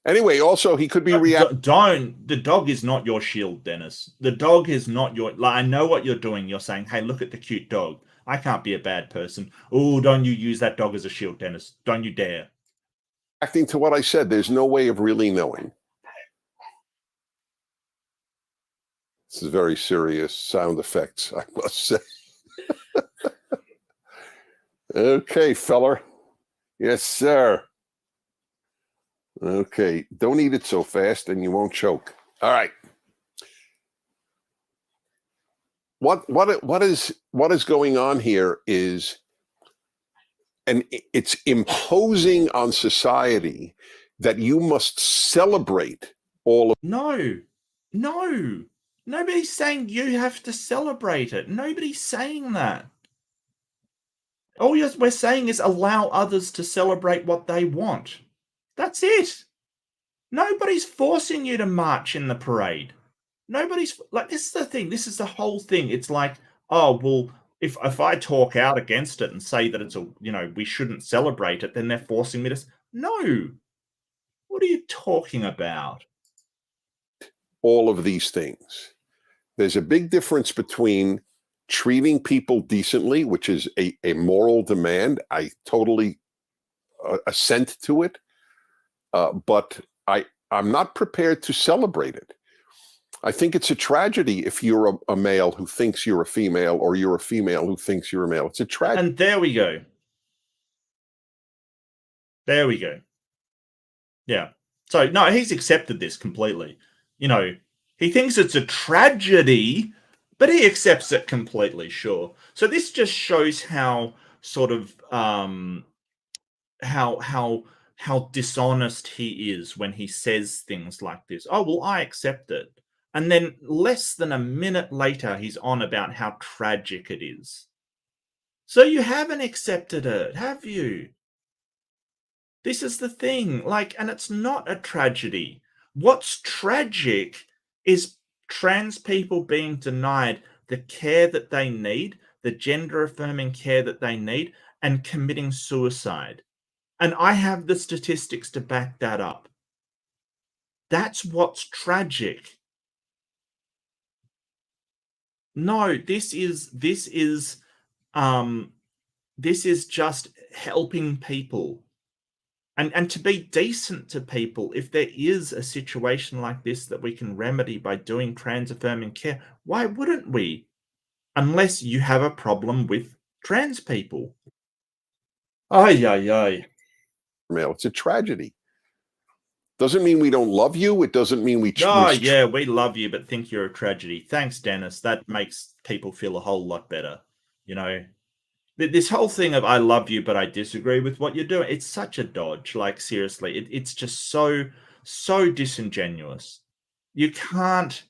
S2: Anyway, also, he could be
S1: the dog is not your shield, Dennis. The dog is not your... Like, I know what you're doing. You're saying, hey, look at the cute dog. I can't be a bad person. Oh, don't you use that dog as a shield, Dennis. Don't you dare.
S2: Acting to what I said, there's no way of really knowing. This is very serious sound effects, I must say. Okay, feller. Yes, sir. Okay, don't eat it so fast and you won't choke. All right. What is going on here is and it's imposing on society that you must celebrate all of.
S1: No, nobody's saying you have to celebrate it. Nobody's saying that. All we're saying is allow others to celebrate what they want. That's it. Nobody's forcing you to march in the parade. Nobody's like, this is the thing. This is the whole thing. It's like, oh, well, if I talk out against it and say that it's we shouldn't celebrate it, then they're forcing me to. No. What are you talking about?
S2: All of these things. There's a big difference between treating people decently, which is a moral demand. I totally assent to it, but I'm not prepared to celebrate it. I think it's a tragedy if you're a male who thinks you're a female, or you're a female who thinks you're a male. It's a tragedy.
S1: And there we go. There we go. Yeah. So, no, he's accepted this completely. He thinks it's a tragedy, but he accepts it completely, sure. So this just shows how sort of how dishonest he is when he says things like this. Oh, well, I accept it. And then less than a minute later, he's on about how tragic it is. So you haven't accepted it, have you? This is the thing. And it's not a tragedy. What's tragic is trans people being denied the care that they need, the gender-affirming care that they need, and committing suicide. And I have the statistics to back that up. That's what's tragic. No, this is just helping people. And to be decent to people, if there is a situation like this that we can remedy by doing trans-affirming care, why wouldn't we? Unless you have a problem with trans people. Ay.
S2: Male, it's a tragedy. Doesn't mean we don't love you. It doesn't mean we.
S1: Yeah, we love you, but think you're a tragedy. Thanks, Dennis. That makes people feel a whole lot better. This whole thing of I love you, but I disagree with what you're doing. It's such a dodge. Seriously, it's just so disingenuous. You can't,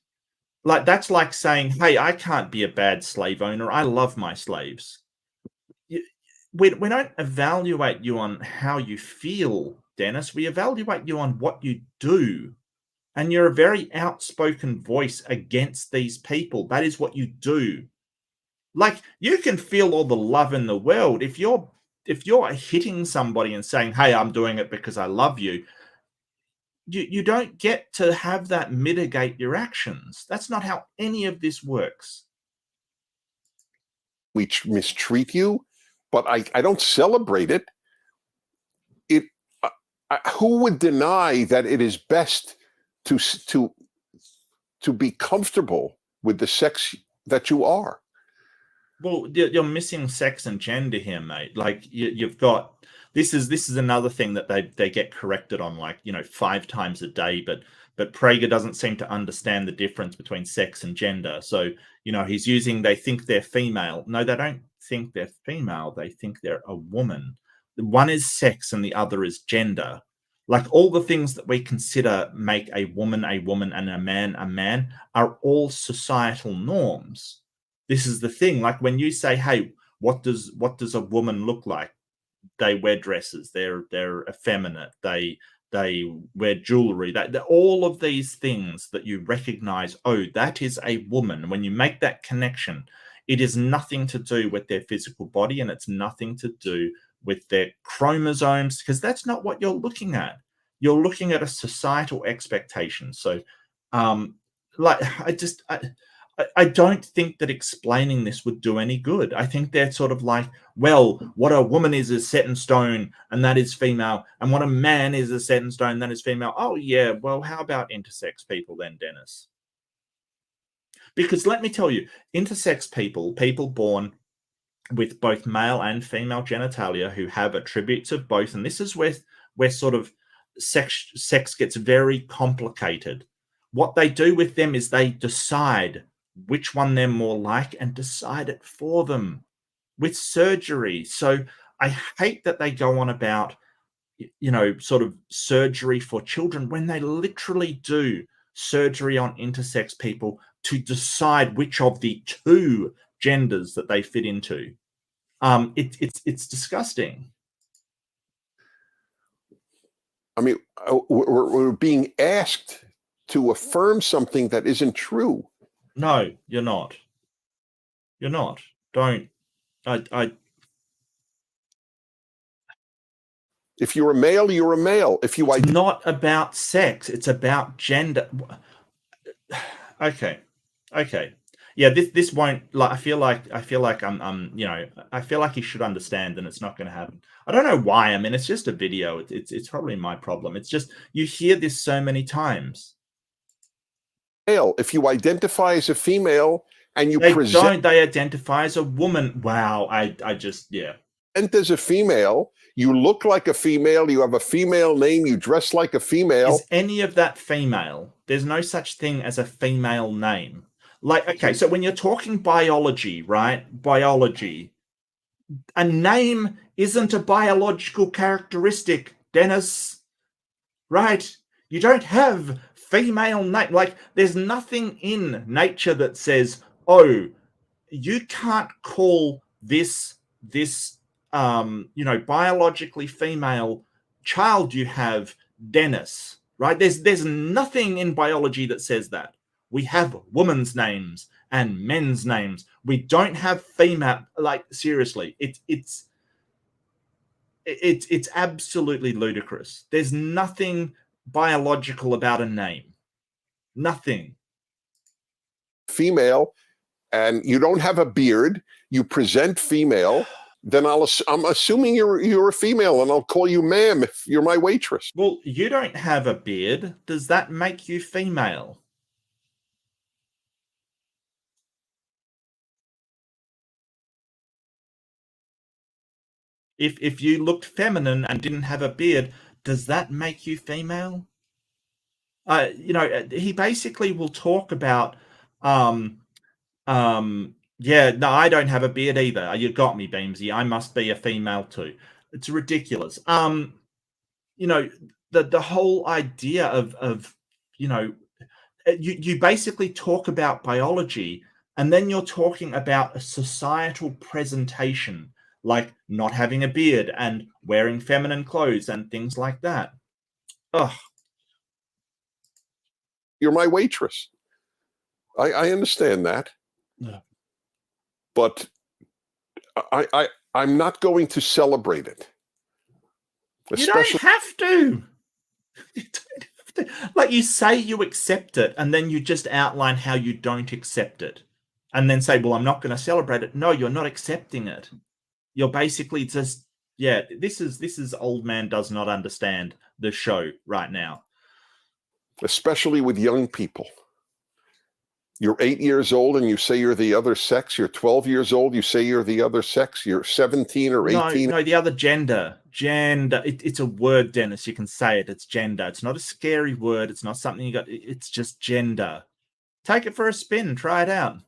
S1: that's like saying, hey, I can't be a bad slave owner. I love my slaves. We don't evaluate you on how you feel, Dennis. We evaluate you on what you do. And you're a very outspoken voice against these people. That is what you do. You can feel all the love in the world. If you're hitting somebody and saying, hey, I'm doing it because I love you, you don't get to have that mitigate your actions. That's not how any of this works.
S2: We mistreat you, but I don't celebrate it. Who would deny that it is best to be comfortable with the sex that you are?
S1: Well, you're missing sex and gender here, mate. You've got this is another thing that they get corrected on 5 times a day, but Prager doesn't seem to understand the difference between sex and gender. So he's using they think they're female. No, they don't think they're female. They think they're a woman. One is sex and the other is gender. All the things that we consider make a woman and a man are all societal norms. This is the thing. When you say, hey, what does a woman look like? They wear dresses. They're effeminate. They wear jewelry. All of these things that you recognize, oh, that is a woman. When you make that connection, it is nothing to do with their physical body, and it's nothing to do with their chromosomes, because that's not what you're looking at. You're looking at a societal expectation. So, I don't think that explaining this would do any good. I think they're sort of well, what a woman is set in stone, and that is female. And what a man is set in stone, and that is female. Oh, yeah. Well, how about intersex people then, Dennis? Because let me tell you, intersex people born with both male and female genitalia who have attributes of both, and this is where sort of sex gets very complicated. What they do with them is they decide which one they're more like and decide it for them with surgery. So I hate that they go on about, sort of surgery for children when they literally do surgery on intersex people to decide which of the two genders that they fit into. It's disgusting.
S2: I mean, we're being asked to affirm something that isn't true.
S1: No, you're not. You're not. Don't. I
S2: If you're a male, you're a male. If you
S1: It's not about sex. It's about gender. Okay. Yeah, this won't, like, I feel like I feel like he should understand, and it's not going to happen. I don't know why. I mean, it's just a video. It's probably my problem. It's just you hear this so many times.
S2: male, if you identify as a female and you
S1: They
S2: present
S1: don't. They identify as a woman. Wow. I just, yeah.
S2: as a female, you look like a female, you have a female name, you dress like a female.
S1: Is any of that female? There's no such thing as a female name. Like, okay, so when you're talking biology, right? Biology, a name isn't a biological characteristic, Dennis, right? You don't have female name. Like, there's nothing in nature that says, oh, you can't call this biologically female child you have Dennis, right? There's nothing in biology that says that. We have women's names and men's names. We don't have female. Like, seriously, it's absolutely ludicrous. There's nothing biological about a name. Nothing.
S2: Female, and you don't have a beard, you present female, then I'm assuming you're a female, and I'll call you ma'am if you're my waitress.
S1: Well, you don't have a beard. Does that make you female? If you looked feminine and didn't have a beard, does that make you female? He basically will talk about, yeah, no, I don't have a beard either. You got me, Beamsy. I must be a female too. It's ridiculous. The whole idea of you basically talk about biology, and then you're talking about a societal presentation, like not having a beard and wearing feminine clothes and things like that. Ugh.
S2: You're my waitress. I understand that.
S1: Yeah.
S2: But I'm not going to celebrate it.
S1: You don't have to. You don't have to. Like, you say you accept it, and then you just outline how you don't accept it. And then say, well, I'm not going to celebrate it. No, you're not accepting it. You're basically just, yeah, this is Old Man Does Not Understand the show right now.
S2: Especially with young people. You're 8 years old and you say you're the other sex. You're 12 years old, you say you're the other sex. You're 17 or 18.
S1: No, the other gender. Gender. It's a word, Dennis. You can say it. It's gender. It's not a scary word. It's not something you got. It's just gender. Take it for a spin. Try it out.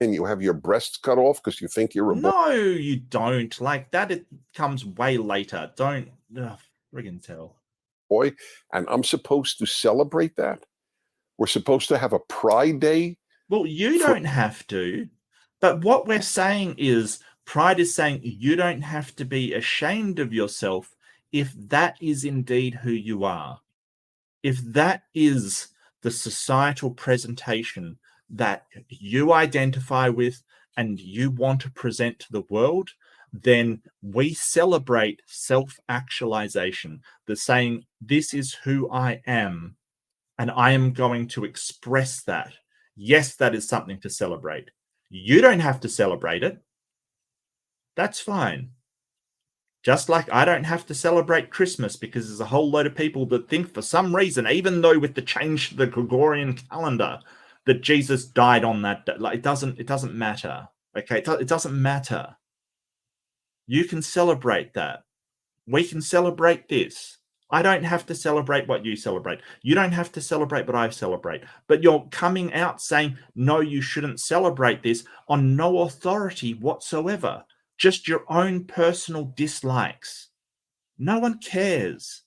S2: And you have your breasts cut off because you think you're a boy.
S1: No, you don't. Like that, it comes way later. Don't friggin' tell.
S2: Boy, and I'm supposed to celebrate that? We're supposed to have a Pride Day?
S1: Well, you don't have to. But what we're saying is, Pride is saying you don't have to be ashamed of yourself if that is indeed who you are. If that is the societal presentation that you identify with and you want to present to the world, then we celebrate self-actualization. The saying, this is who I am, and I am going to express that. Yes, that is something to celebrate. You don't have to celebrate it. That's fine. Just like I don't have to celebrate Christmas because there's a whole load of people that think for some reason, even though with the change to the Gregorian calendar, that Jesus died on that day. Like, it doesn't matter. Okay, it doesn't matter. You can celebrate that. We can celebrate this. I don't have to celebrate what you celebrate. You don't have to celebrate what I celebrate. But you're coming out saying, no, you shouldn't celebrate this on no authority whatsoever. just your own personal dislikes. No one cares.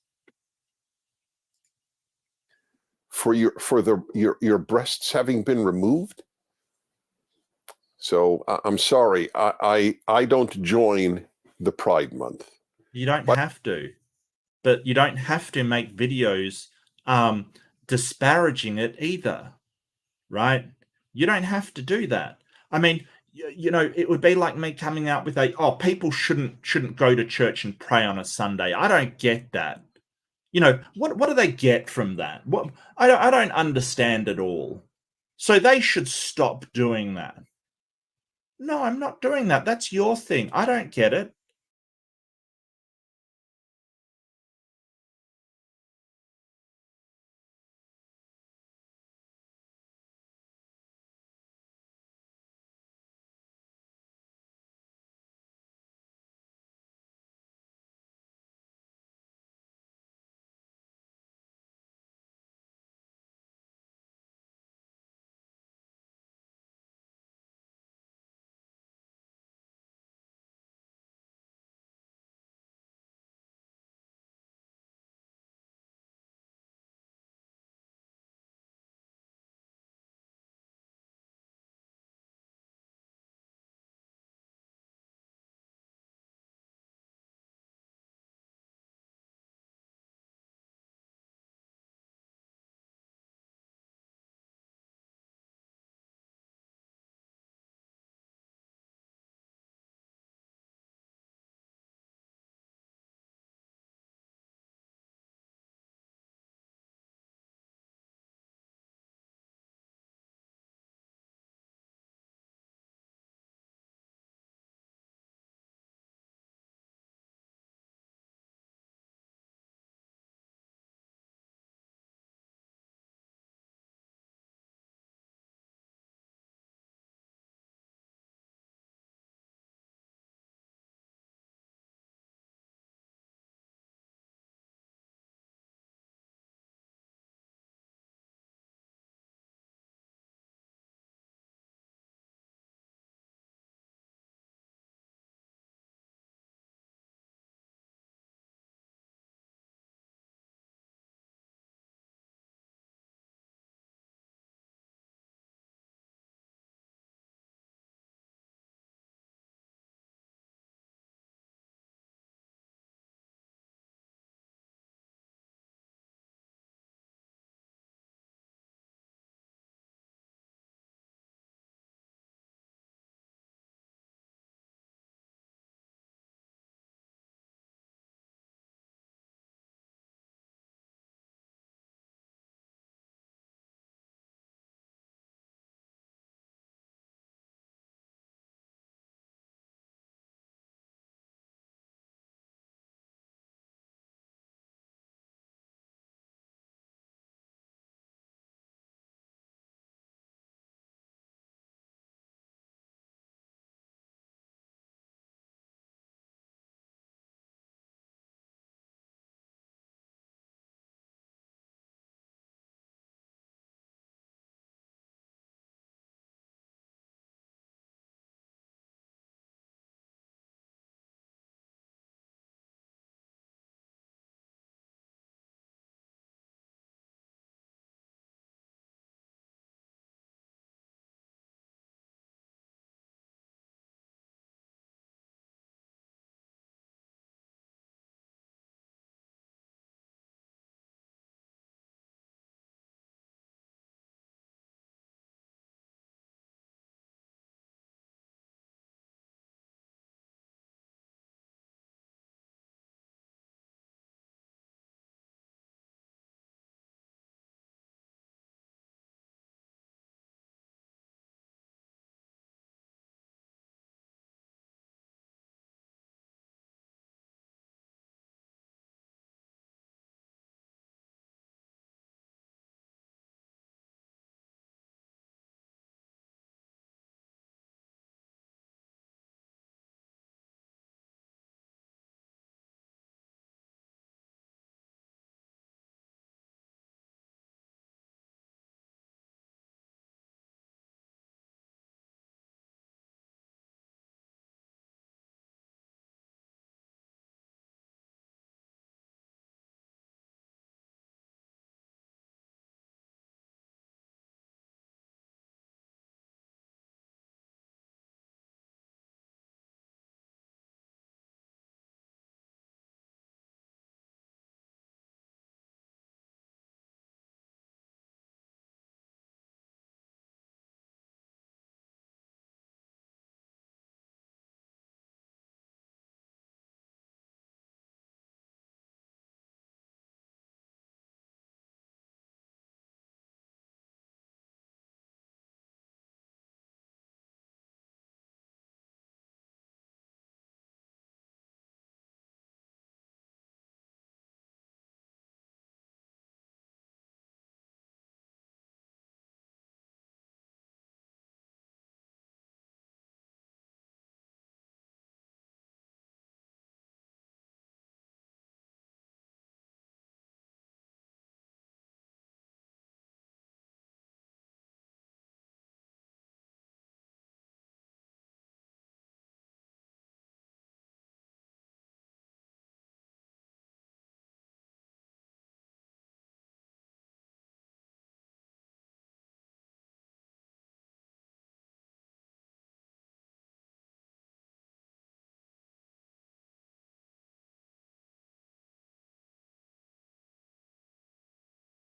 S2: For your breasts having been removed. So I'm sorry, I don't join the Pride Month.
S1: You don't
S2: But
S1: have to, but you don't have to make videos disparaging it either, right? You don't have to do that. I mean, it would be like me coming out with people shouldn't go to church and pray on a Sunday. I don't get that. What do they get from that? What I don't understand at all. So they should stop doing that. No, I'm not doing that. That's your thing. I don't get it.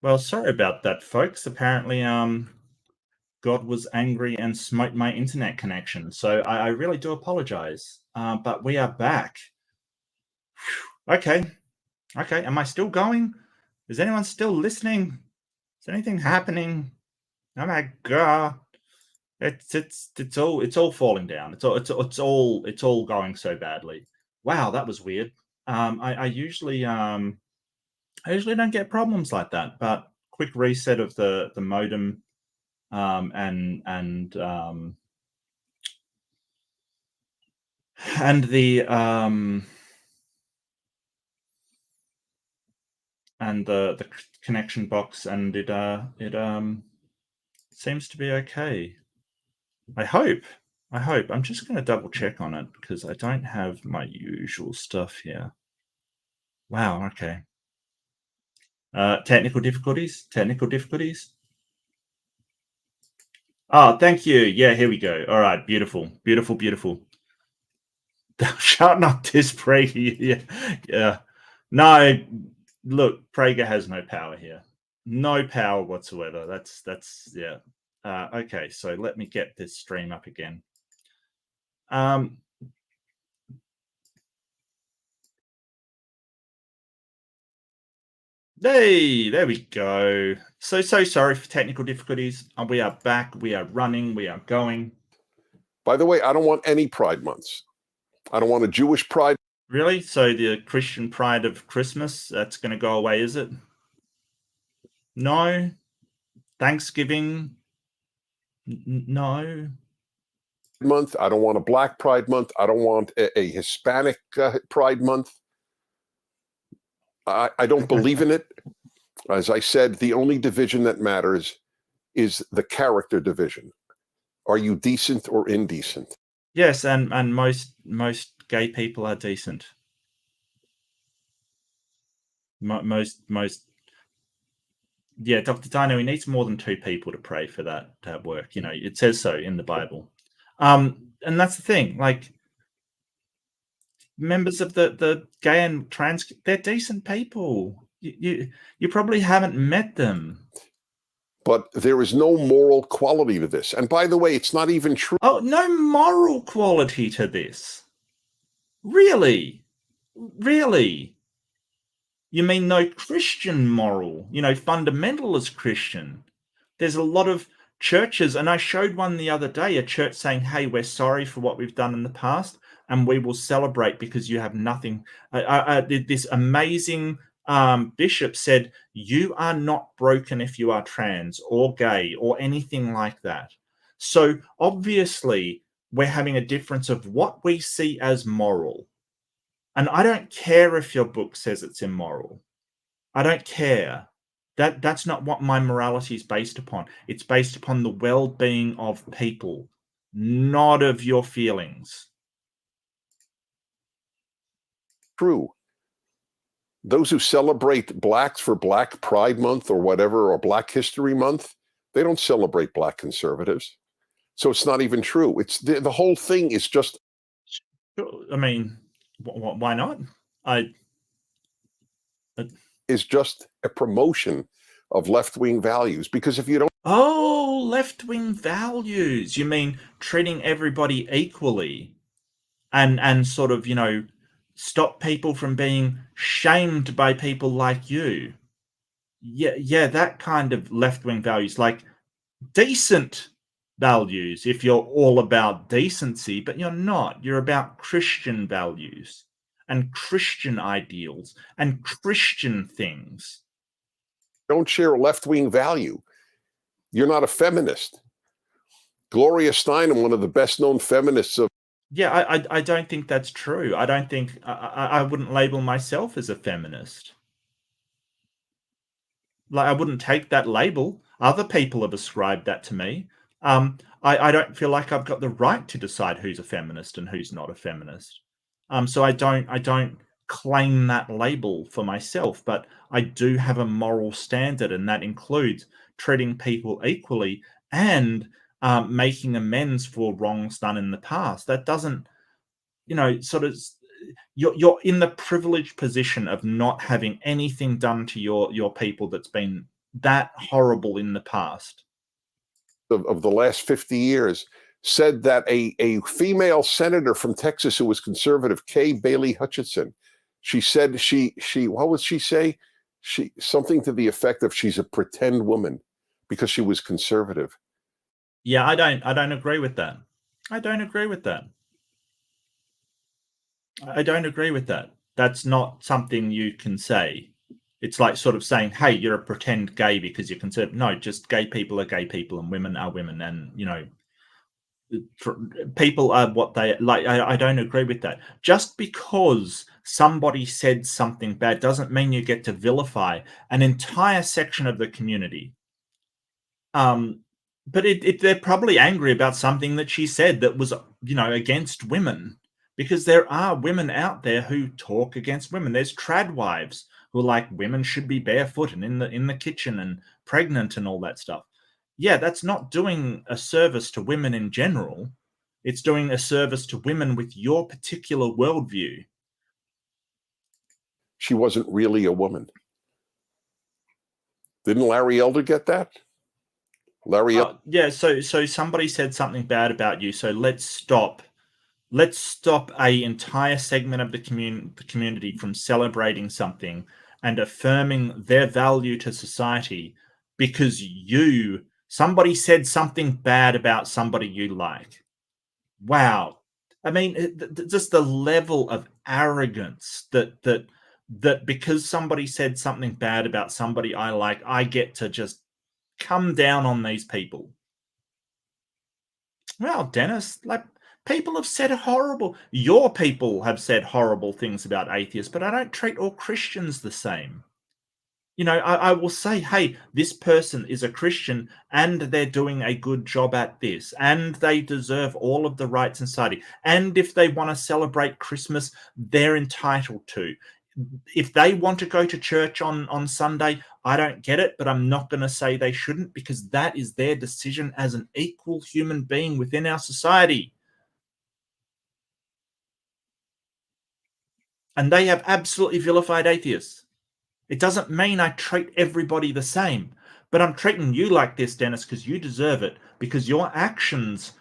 S1: Well, sorry about that, folks. Apparently, God was angry and smote my internet connection. So I really do apologize. But we are back. Okay. Okay. Am I still going? Is anyone still listening? Is anything happening? Oh my god. It's all falling down. It's all going so badly. Wow, that was weird. I usually don't get problems like that, but quick reset of the modem um, and and um, and the connection box, and it seems to be okay. I hope. I hope. I'm just going to double check on it because I don't have my usual stuff here. Wow. Okay. Technical difficulties. Technical difficulties. Oh, thank you. Yeah, here we go. All right. Beautiful. Beautiful. Beautiful. Thou shalt not diss Prager. Yeah. Yeah. No, look, Prager has no power here. No power whatsoever. That's yeah. Okay, so let me get this stream up again. Hey, there we go. So sorry for technical difficulties. We are back. We are running. We are going.
S2: By the way, I don't want any Pride months. I don't want a Jewish Pride.
S1: Really? So the Christian pride of Christmas, that's going to go away, is it? No. Thanksgiving? No.
S2: Month. I don't want a Black Pride month. I don't want a Hispanic Pride month. I don't believe in it. As I said, the only division that matters is the character division. Are you decent or indecent?
S1: Yes, and most gay people are decent. Most yeah, Dr. Dino, he needs more than two people to pray for that to work. You know, it says so in the Bible. And that's the thing. Like members of the gay and trans, they're decent people. You probably haven't met them.
S2: But there is no moral quality to this. And by the way, it's not even true.
S1: Oh, no moral quality to this. Really? Really? You mean no Christian moral, fundamentalist Christian? There's a lot of churches, and I showed one the other day, a church saying, hey, we're sorry for what we've done in the past, and we will celebrate because you have nothing. This amazing bishop said, you are not broken if you are trans or gay or anything like that. So obviously, we're having a difference of what we see as moral. And I don't care if your book says it's immoral. I don't care. That's not what my morality is based upon. It's based upon the well-being of people, not of your feelings.
S2: True. Those who celebrate blacks for Black Pride Month or whatever, or Black History Month, they don't celebrate Black conservatives. So it's not even true. It's the whole thing is just.
S1: I mean, why not?
S2: Is just a promotion of left-wing values, because if you don't.
S1: Oh, left-wing values. You mean treating everybody equally and sort of, stop people from being shamed by people like you. Yeah, that kind of left-wing values, like decent values, if you're all about decency, but you're not. You're about Christian values and Christian ideals and Christian things.
S2: Don't share a left-wing value, you're not a feminist. Gloria Steinem, one of the best-known feminists of.
S1: Yeah, I don't think that's true. I don't think I wouldn't label myself as a feminist. Like, I wouldn't take that label. Other people have ascribed that to me. I don't feel like I've got the right to decide who's a feminist and who's not a feminist. So I don't claim that label for myself, but I do have a moral standard, and that includes treating people equally and making amends for wrongs done in the past. That doesn't, sort of. You're in the privileged position of not having anything done to your people that's been that horrible in the past.
S2: Of the last 50 years said that a female senator from Texas who was conservative, Kay Bailey Hutchinson, she said she what would she say? She something to the effect of she's a pretend woman because she was conservative.
S1: Yeah, I don't agree with that. I don't agree with that. I don't agree with that. That's not something you can say. It's like sort of saying, "Hey, you're a pretend gay because you're conservative." No, just gay people are gay people, and women are women, and people are what they like. I don't agree with that. Just because somebody said something bad doesn't mean you get to vilify an entire section of the community. Um, but they're probably angry about something that she said that was, against women, because there are women out there who talk against women. There's trad wives who are like women should be barefoot and in the kitchen and pregnant and all that stuff. Yeah, that's not doing a service to women in general. It's doing a service to women with your particular worldview.
S2: She wasn't really a woman. Didn't Larry Elder get that? Larry Elder,
S1: Yeah, so somebody said something bad about you, so let's stop a entire segment of the community from celebrating something and affirming their value to society because somebody said something bad about somebody you like. Wow. I mean, just the level of arrogance that because somebody said something bad about somebody I like, I get to just come down on these people. Well, Dennis, like people have said your people have said horrible things about atheists, but I don't treat all Christians the same. I will say, hey, this person is a Christian and they're doing a good job at this, and they deserve all of the rights in society. And if they want to celebrate Christmas, they're entitled to. If they want to go to church on Sunday, I don't get it, but I'm not going to say they shouldn't because that is their decision as an equal human being within our society. And they have absolutely vilified atheists. It doesn't mean I treat everybody the same, but I'm treating you like this, Dennis, because you deserve it, because your actions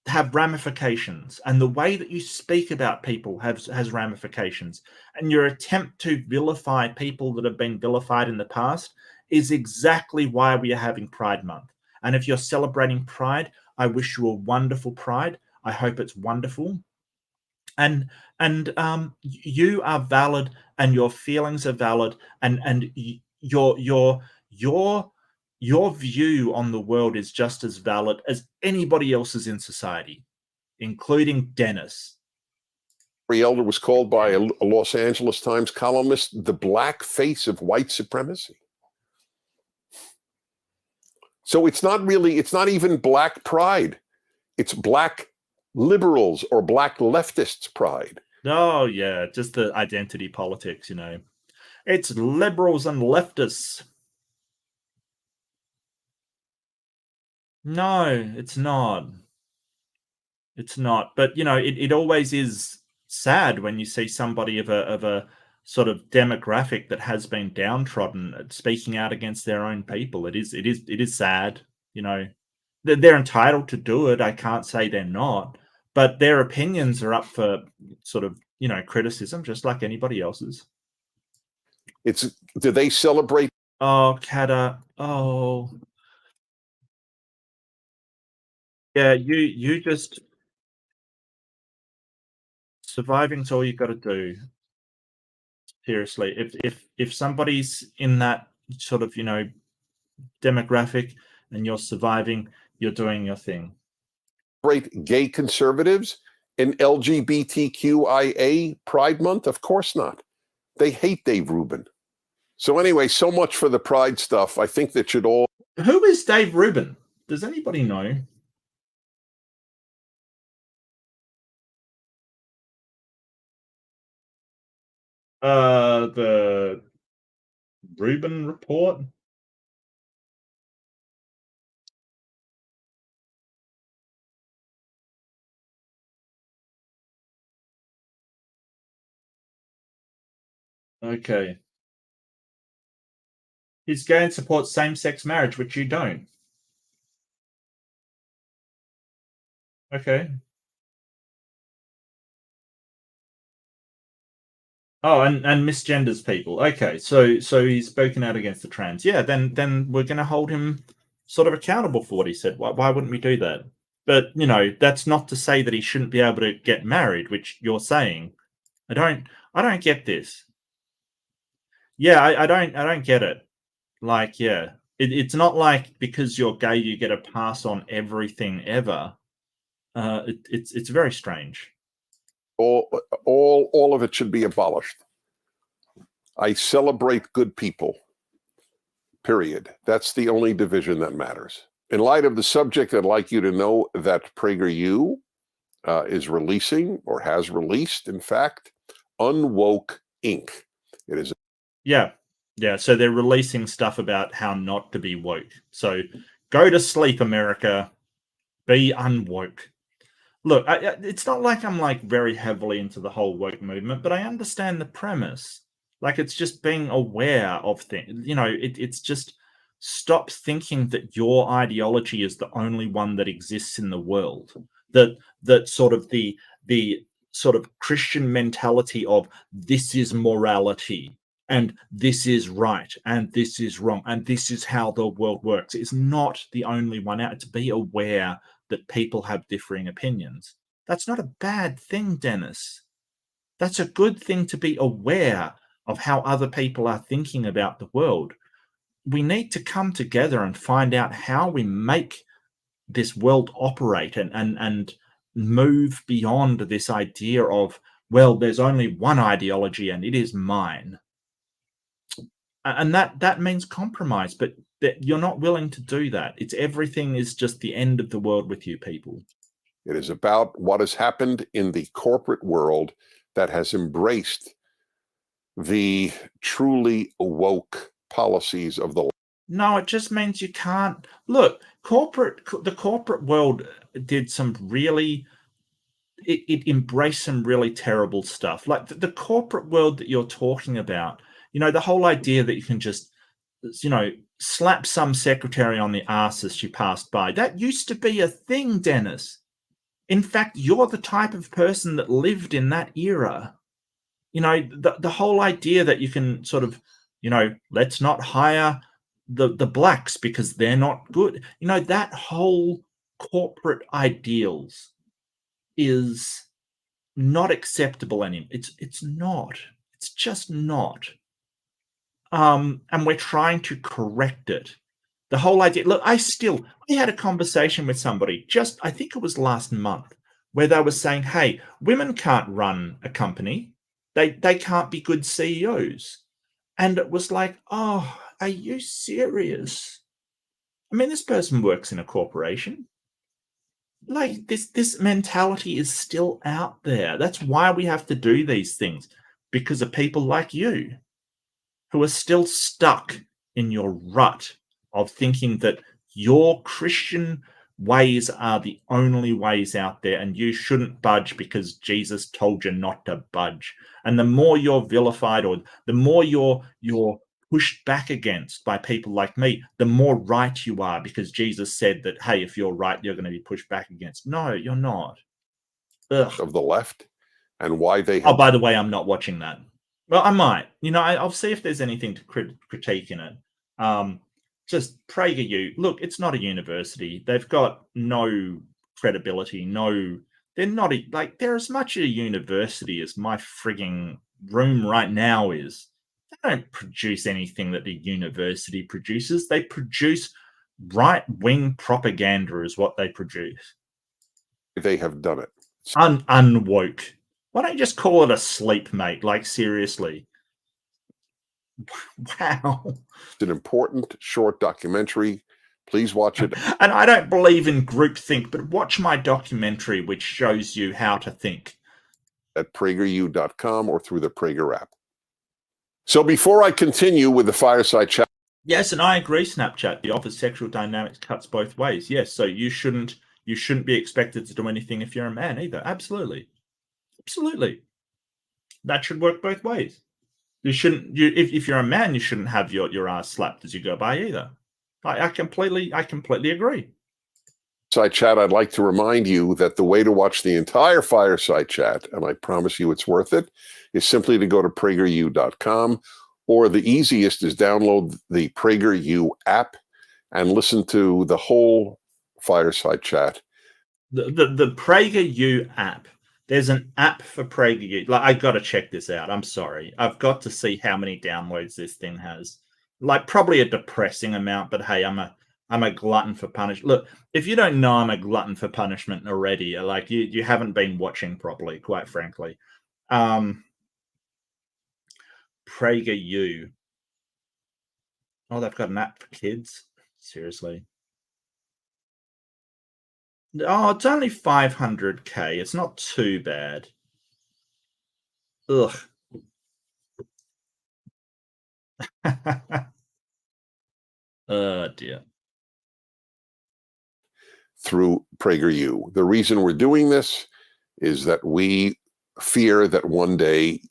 S1: have ramifications, and the way that you speak about people has ramifications. And your attempt to vilify people that have been vilified in the past is exactly why we are having Pride Month. And if you're celebrating Pride, I wish you a wonderful Pride. I hope it's wonderful. And you are valid, and your feelings are valid, and your your view on the world is just as valid as anybody else's in society, including Dennis.
S2: Elder was called by a Los Angeles Times columnist the black face of white supremacy. So it's not even black pride. It's black liberals or black leftists' pride.
S1: Oh yeah, just the identity politics, It's liberals and leftists. No, it's not. It's not. But it always is sad when you see somebody of a sort of demographic that has been downtrodden speaking out against their own people. It is sad. You know, they're entitled to do it. I can't say they're not, but their opinions are up for sort of criticism, just like anybody else's.
S2: Do they celebrate?
S1: Oh, Kata. Oh, yeah. You just surviving's all you got to do. Seriously, if somebody's in that sort of demographic and you're surviving, you're doing your thing.
S2: Gay conservatives in LGBTQIA Pride Month? Of course not. They hate Dave Rubin. So anyway, so much for the Pride stuff. I think that should all.
S1: Who is Dave Rubin? Does anybody know? The Rubin report. Okay. He's gay and supports same-sex marriage, which you don't. Okay. Oh, and misgenders people. Okay, so he's spoken out against the trans. Yeah, then we're going to hold him sort of accountable for what he said. Why wouldn't we do that? But that's not to say that he shouldn't be able to get married, which you're saying. I don't get this. Yeah, I don't get it. Like, yeah, it's not like because you're gay you get a pass on everything ever. It's very strange.
S2: All of it should be abolished. I celebrate good people. Period. That's the only division that matters. In light of the subject, I'd like you to know that PragerU is releasing, or has released, in fact, Unwoke Inc. It is.
S1: Yeah. So they're releasing stuff about how not to be woke. So go to sleep, America. Be unwoke. Look, it's not like I'm like very heavily into the whole woke movement, but I understand the premise. Like, it's just being aware of things. It's just stop thinking that your ideology is the only one that exists in the world. That sort of the sort of Christian mentality of this is morality and this is right and this is wrong and this is how the world works is not the only one out. To be aware that people have differing opinions. That's not a bad thing, Dennis. That's a good thing to be aware of how other people are thinking about the world. We need to come together and find out how we make this world operate and move beyond this idea of, well, there's only one ideology and it is mine. And that means compromise, but that you're not willing to do that. It's everything is just the end of the world with you people.
S2: It is about what has happened in the corporate world that has embraced the truly woke policies of the.
S1: No, it just means you can't look. The corporate world did some really. It embraced some really terrible stuff. Like the corporate world that you're talking about. The whole idea that you can just, slap some secretary on the ass as she passed by. That used to be a thing, Dennis. In fact, you're the type of person that lived in that era. The whole idea that you can sort of, let's not hire the blacks because they're not good. That whole corporate ideals is not acceptable anymore. It's not. It's just not. And we're trying to correct it. The whole idea. Look, I had a conversation with somebody I think it was last month, where they were saying, hey, women can't run a company. They can't be good CEOs. And it was like, oh, are you serious? I mean, this person works in a corporation. Like, this mentality is still out there. That's why we have to do these things, because of people like you who are still stuck in your rut of thinking that your Christian ways are the only ways out there and you shouldn't budge because Jesus told you not to budge. And the more you're vilified, or the more you're pushed back against by people like me, the more right you are, because Jesus said that, hey, if you're right, you're going to be pushed back against. No, you're not. Ugh.
S2: Of the left, and why they.
S1: Oh, by the way, I'm not watching that. Well, I might. I'll see if there's anything to critique in it. Just PragerU. Look, it's not a university. They've got no credibility. No, they're not like they're as much a university as my frigging room right now is. They don't produce anything that the university produces. They produce right-wing propaganda, is what they produce.
S2: They have done it.
S1: Unwoke. Why don't you just call it a sleep, mate? Like, seriously. Wow.
S2: It's an important short documentary. Please watch it.
S1: And I don't believe in groupthink, but watch my documentary, which shows you how to think.
S2: At prageru.com or through the Prager app. So before I continue with the Fireside chat.
S1: Yes, and I agree, Snapchat. The opposite sexual dynamics cuts both ways. Yes, so you shouldn't be expected to do anything if you're a man either. Absolutely. Absolutely. That should work both ways. You shouldn't. If you're a man, you shouldn't have your ass slapped as you go by either. I completely agree.
S2: Fireside Chat, I'd like to remind you that the way to watch the entire Fireside Chat, and I promise you it's worth it, is simply to go to prageru.com, or the easiest is download the PragerU app and listen to the whole Fireside Chat.
S1: The PragerU app. There's an app for PragerU. Like, I got to check this out. I'm sorry. I've got to see how many downloads this thing has. Like, probably a depressing amount, but hey, I'm a glutton for punishment. Look, if you don't know I'm a glutton for punishment already, like you haven't been watching properly, quite frankly. PragerU. Oh, they've got an app for kids. Seriously. Oh, it's only 500K. It's not too bad. Ugh. Oh dear.
S2: Through PragerU. The reason we're doing this is that we fear that one day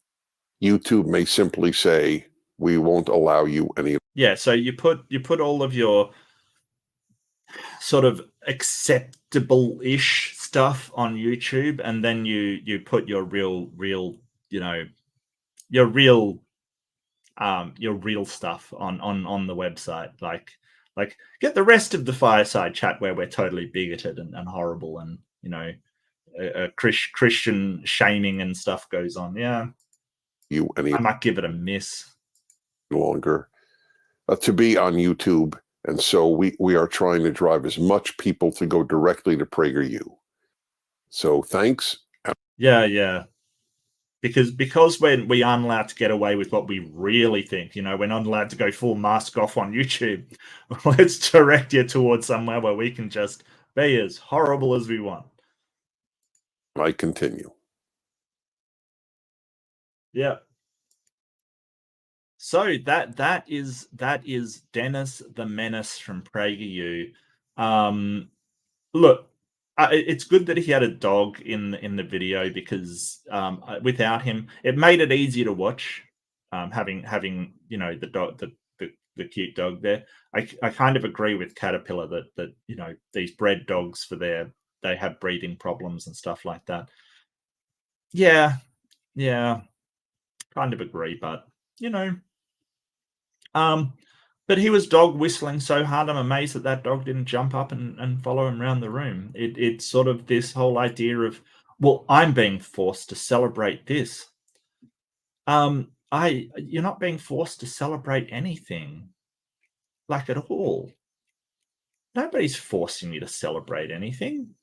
S2: YouTube may simply say, we won't allow you any.
S1: Yeah, so you put all of your sort of acceptable-ish stuff on YouTube, and then you put your real your real stuff on the website. Like get the rest of the Fireside Chat where we're totally bigoted and horrible, and Christian shaming and stuff goes on. Yeah, I might give it a miss.
S2: Longer to be on YouTube. And so we are trying to drive as much people to go directly to PragerU. So thanks.
S1: Yeah. Because when we aren't allowed to get away with what we really think, we're not allowed to go full mask off on YouTube. Let's direct you towards somewhere where we can just be as horrible as we want.
S2: I continue.
S1: Yeah. So that is Dennis the Menace from PragerU. Look, it's good that he had a dog in the video, because without him, it made it easier to watch. Having the dog, the cute dog there. I kind of agree with Caterpillar that these bred dogs they have breathing problems and stuff like that. Yeah, kind of agree, but but he was dog whistling so hard, I'm amazed that dog didn't jump up and follow him around the room. It's sort of this whole idea of, well, I'm being forced to celebrate this. You're not being forced to celebrate anything, like, at all. Nobody's forcing you to celebrate anything.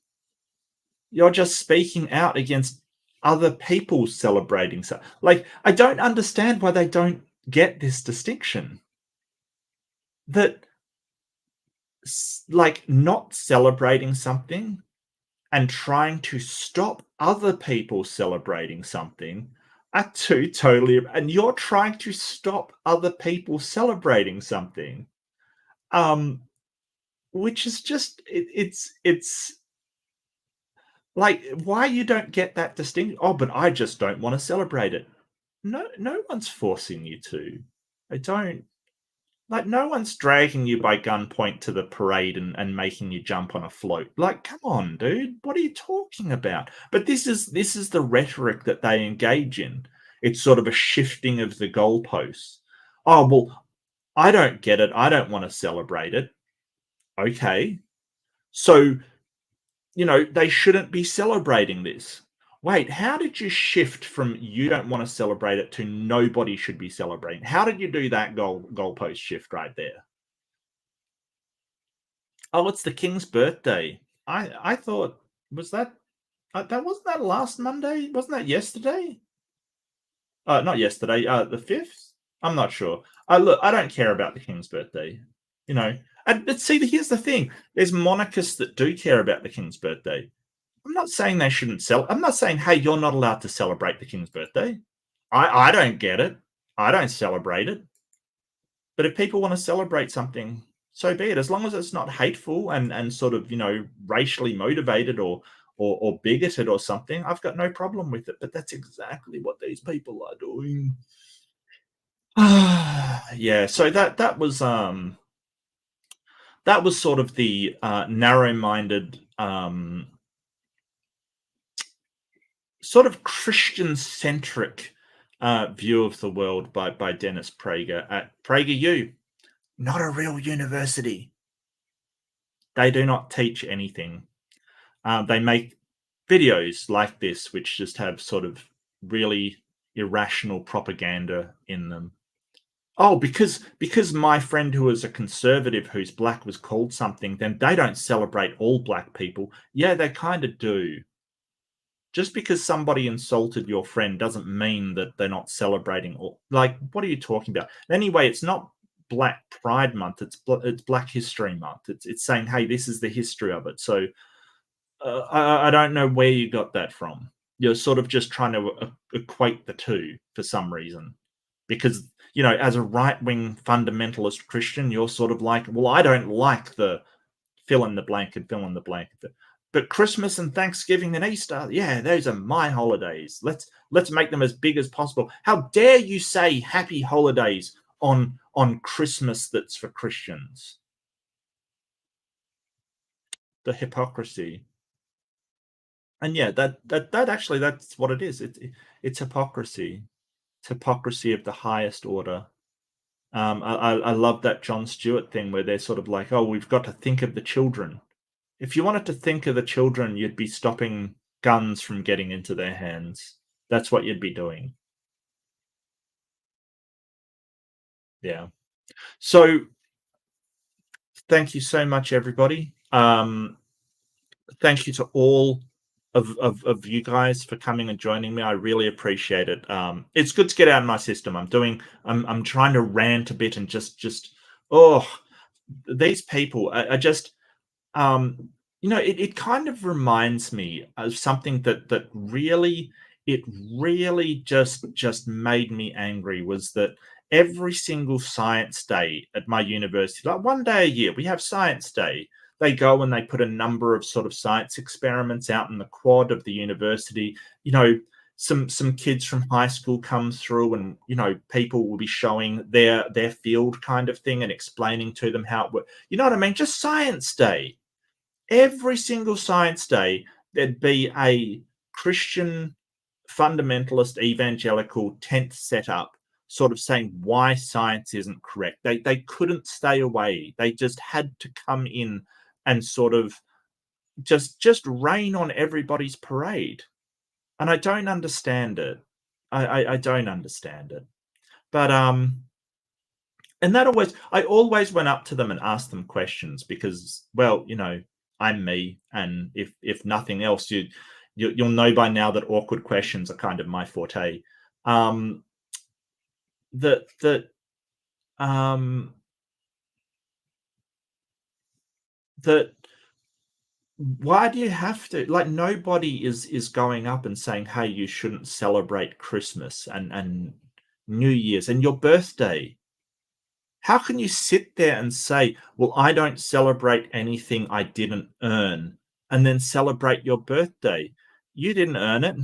S1: You're just speaking out against other people celebrating. So, like, I don't understand why they don't get this distinction. That, like, not celebrating something and trying to stop other people celebrating something are two totally, and you're trying to stop other people celebrating something, which is just it's like, why you don't get that distinction? Oh, but I just don't want to celebrate it. No one's forcing you to. I don't. Like, no one's dragging you by gunpoint to the parade and making you jump on a float. Like, come on, dude. What are you talking about? But this is the rhetoric that they engage in. It's sort of a shifting of the goalposts. Oh, well, I don't get it. I don't want to celebrate it. Okay. So, they shouldn't be celebrating this. Wait, how did you shift from you don't want to celebrate it to nobody should be celebrating? How did you do that goalpost shift right there? Oh, it's the king's birthday. I thought, was that wasn't that last Monday? Wasn't that yesterday? Not yesterday. The 5th. I'm not sure. Look, I don't care about the king's birthday. But see, here's the thing: there's monarchists that do care about the king's birthday. I'm not saying they shouldn't I'm not saying, hey, you're not allowed to celebrate the king's birthday. I don't get it. I don't celebrate it. But if people want to celebrate something, so be it. As long as it's not hateful and sort of, racially motivated or bigoted or something, I've got no problem with it. But that's exactly what these people are doing. Yeah, so that was sort of the narrow-minded, sort of Christian-centric view of the world by Dennis Prager at PragerU. Not a real university. They do not teach anything. They make videos like this, which just have sort of really irrational propaganda in them. Oh, because my friend who is a conservative who's black was called something, then they don't celebrate all black people. Yeah, they kind of do. Just because somebody insulted your friend doesn't mean that they're not celebrating all. Like, what are you talking about? Anyway, it's not Black Pride Month. It's Black History Month. It's saying, hey, this is the history of it. So I don't know where you got that from. You're sort of just trying to equate the two for some reason, because as a right wing fundamentalist Christian, you're sort of like, well, I don't like the fill in the blank and fill in the blank. But Christmas and Thanksgiving and Easter, yeah, those are my holidays. Let's make them as big as possible. How dare you say happy holidays on Christmas that's for Christians? The hypocrisy. And yeah, that actually that's what it is. It's hypocrisy. It's hypocrisy of the highest order. I love that Jon Stewart thing where they're sort of like, oh, we've got to think of the children. If you wanted to think of the children, you'd be stopping guns from getting into their hands. That's what you'd be doing. Yeah. So thank you so much, everybody. Thank you to all of you guys for coming and joining me. I really appreciate it. It's good to get out of my system. I'm trying to rant a bit and just oh, these people. I just it kind of reminds me of something that really just made me angry, was that every single science day at my university, like one day a year, we have science day. They go and they put a number of sort of science experiments out in the quad of the university. Some kids from high school come through, and people will be showing their field kind of thing and explaining to them how it works. You know what I mean? Just science day. Every single science day, there'd be a Christian fundamentalist evangelical tent set up, sort of saying why science isn't correct. They couldn't stay away. They just had to come in and sort of just rain on everybody's parade. And I don't understand it. I don't understand it. But and I always went up to them and asked them questions because, well, I'm me, and if nothing else, you'll know by now that awkward questions are kind of my forte. That um that why do you have to, like, nobody is going up and saying, hey, you shouldn't celebrate Christmas and New Year's and your birthday. How can you sit there and say, well, I don't celebrate anything I didn't earn, and then celebrate your birthday? You didn't earn it.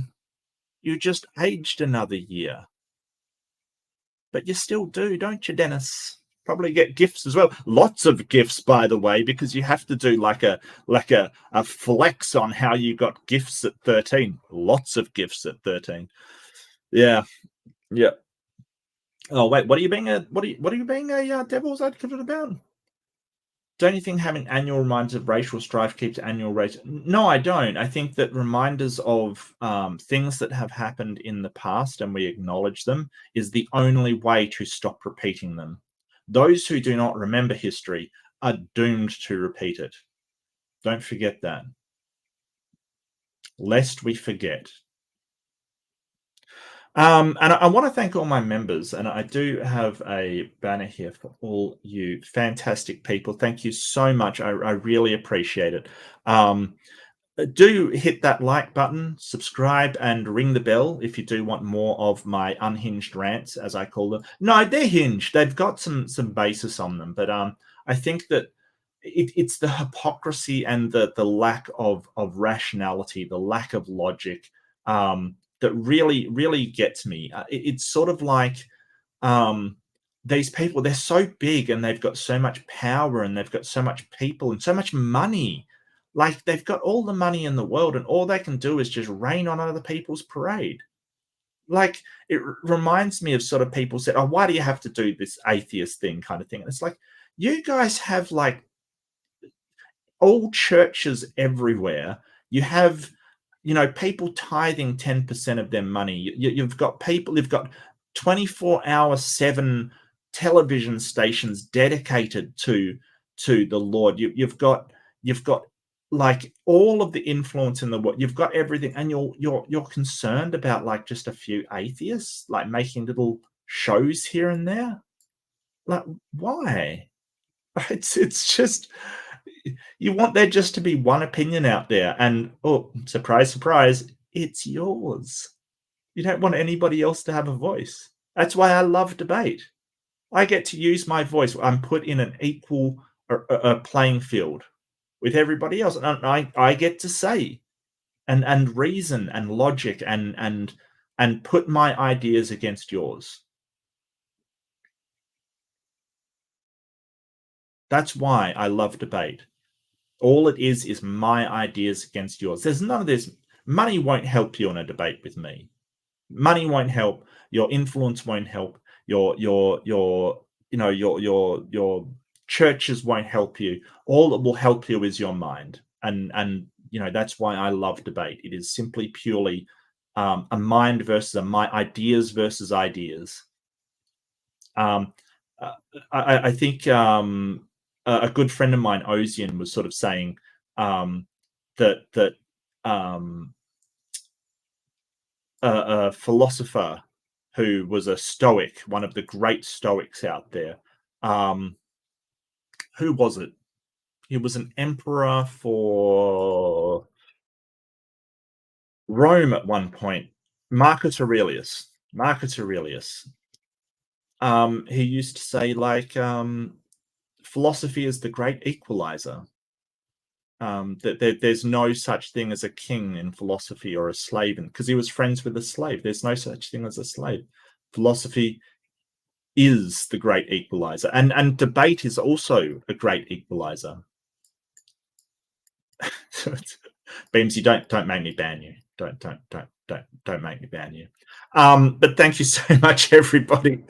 S1: You just aged another year. But you still do, don't you, Dennis? Probably get gifts as well. Lots of gifts, by the way, because you have to do like a flex on how you got gifts at 13. Lots of gifts at 13. Yeah. Yeah. Oh wait, what are you being a devil's advocate about? Don't you think having annual reminders of racial strife keeps annual race? No, I don't. I think that reminders of things that have happened in the past and we acknowledge them is the only way to stop repeating them. Those who do not remember history are doomed to repeat it. Don't forget that. Lest we forget. And I want to thank all my members, and I do have a banner here for all you fantastic people. Thank you so much. I really appreciate it. Do hit that like button, subscribe, and ring the bell if you do want more of my unhinged rants, as I call them. No, they're hinged. They've got some basis on them, but I think that it's the hypocrisy and the lack of rationality, the lack of logic, that really gets me. It's sort of like um, these people, they're so big and they've got so much power and they've got so much people and so much money. Like they've got all the money in the world, and all they can do is just rain on other people's parade. Like it reminds me of sort of people said, "Oh, why do you have to do this atheist thing?" kind of thing. And it's like, you guys have like all churches everywhere. You have, people tithing 10% of their money. You've got people, you've got 24-hour 7 television stations dedicated to the Lord. You've got like all of the influence in the world. You've got everything, and you're concerned about like just a few atheists, like making little shows here and there. Like, why? It's just, you want there just to be one opinion out there, and oh, surprise, surprise, it's yours. You don't want anybody else to have a voice. That's why I love debate. I get to use my voice. I'm put in an equal playing field with everybody else, and I get to say and reason and logic and put my ideas against yours. That's why I love debate. All it is my ideas against yours. There's none of this. Money won't help you in a debate with me. Money won't help. Your influence won't help. Your churches won't help you. All that will help you is your mind. And that's why I love debate. It is simply purely a mind versus ideas versus ideas. Um, I think a good friend of mine, Ozian, was sort of saying that a philosopher who was a Stoic, one of the great Stoics out there. Who was it? He was an emperor for Rome at one point. Marcus Aurelius. Marcus Aurelius. He used to say like philosophy is the great equalizer. That there's no such thing as a king in philosophy or a slave, because he was friends with a slave. There's no such thing as a slave. Philosophy is the great equalizer, and debate is also a great equalizer. Beamsy, don't make me ban you. Don't make me ban you. But thank you so much, everybody.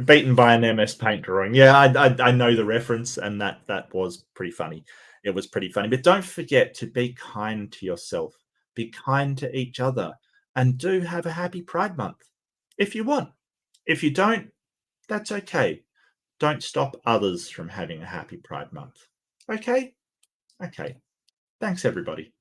S1: Beaten by an MS Paint drawing. Yeah, I know the reference, and that was pretty funny. It was pretty funny. But don't forget to be kind to yourself. Be kind to each other, and do have a happy Pride Month if you want. If you don't, that's okay. Don't stop others from having a happy Pride Month. Okay? Okay. Thanks, everybody.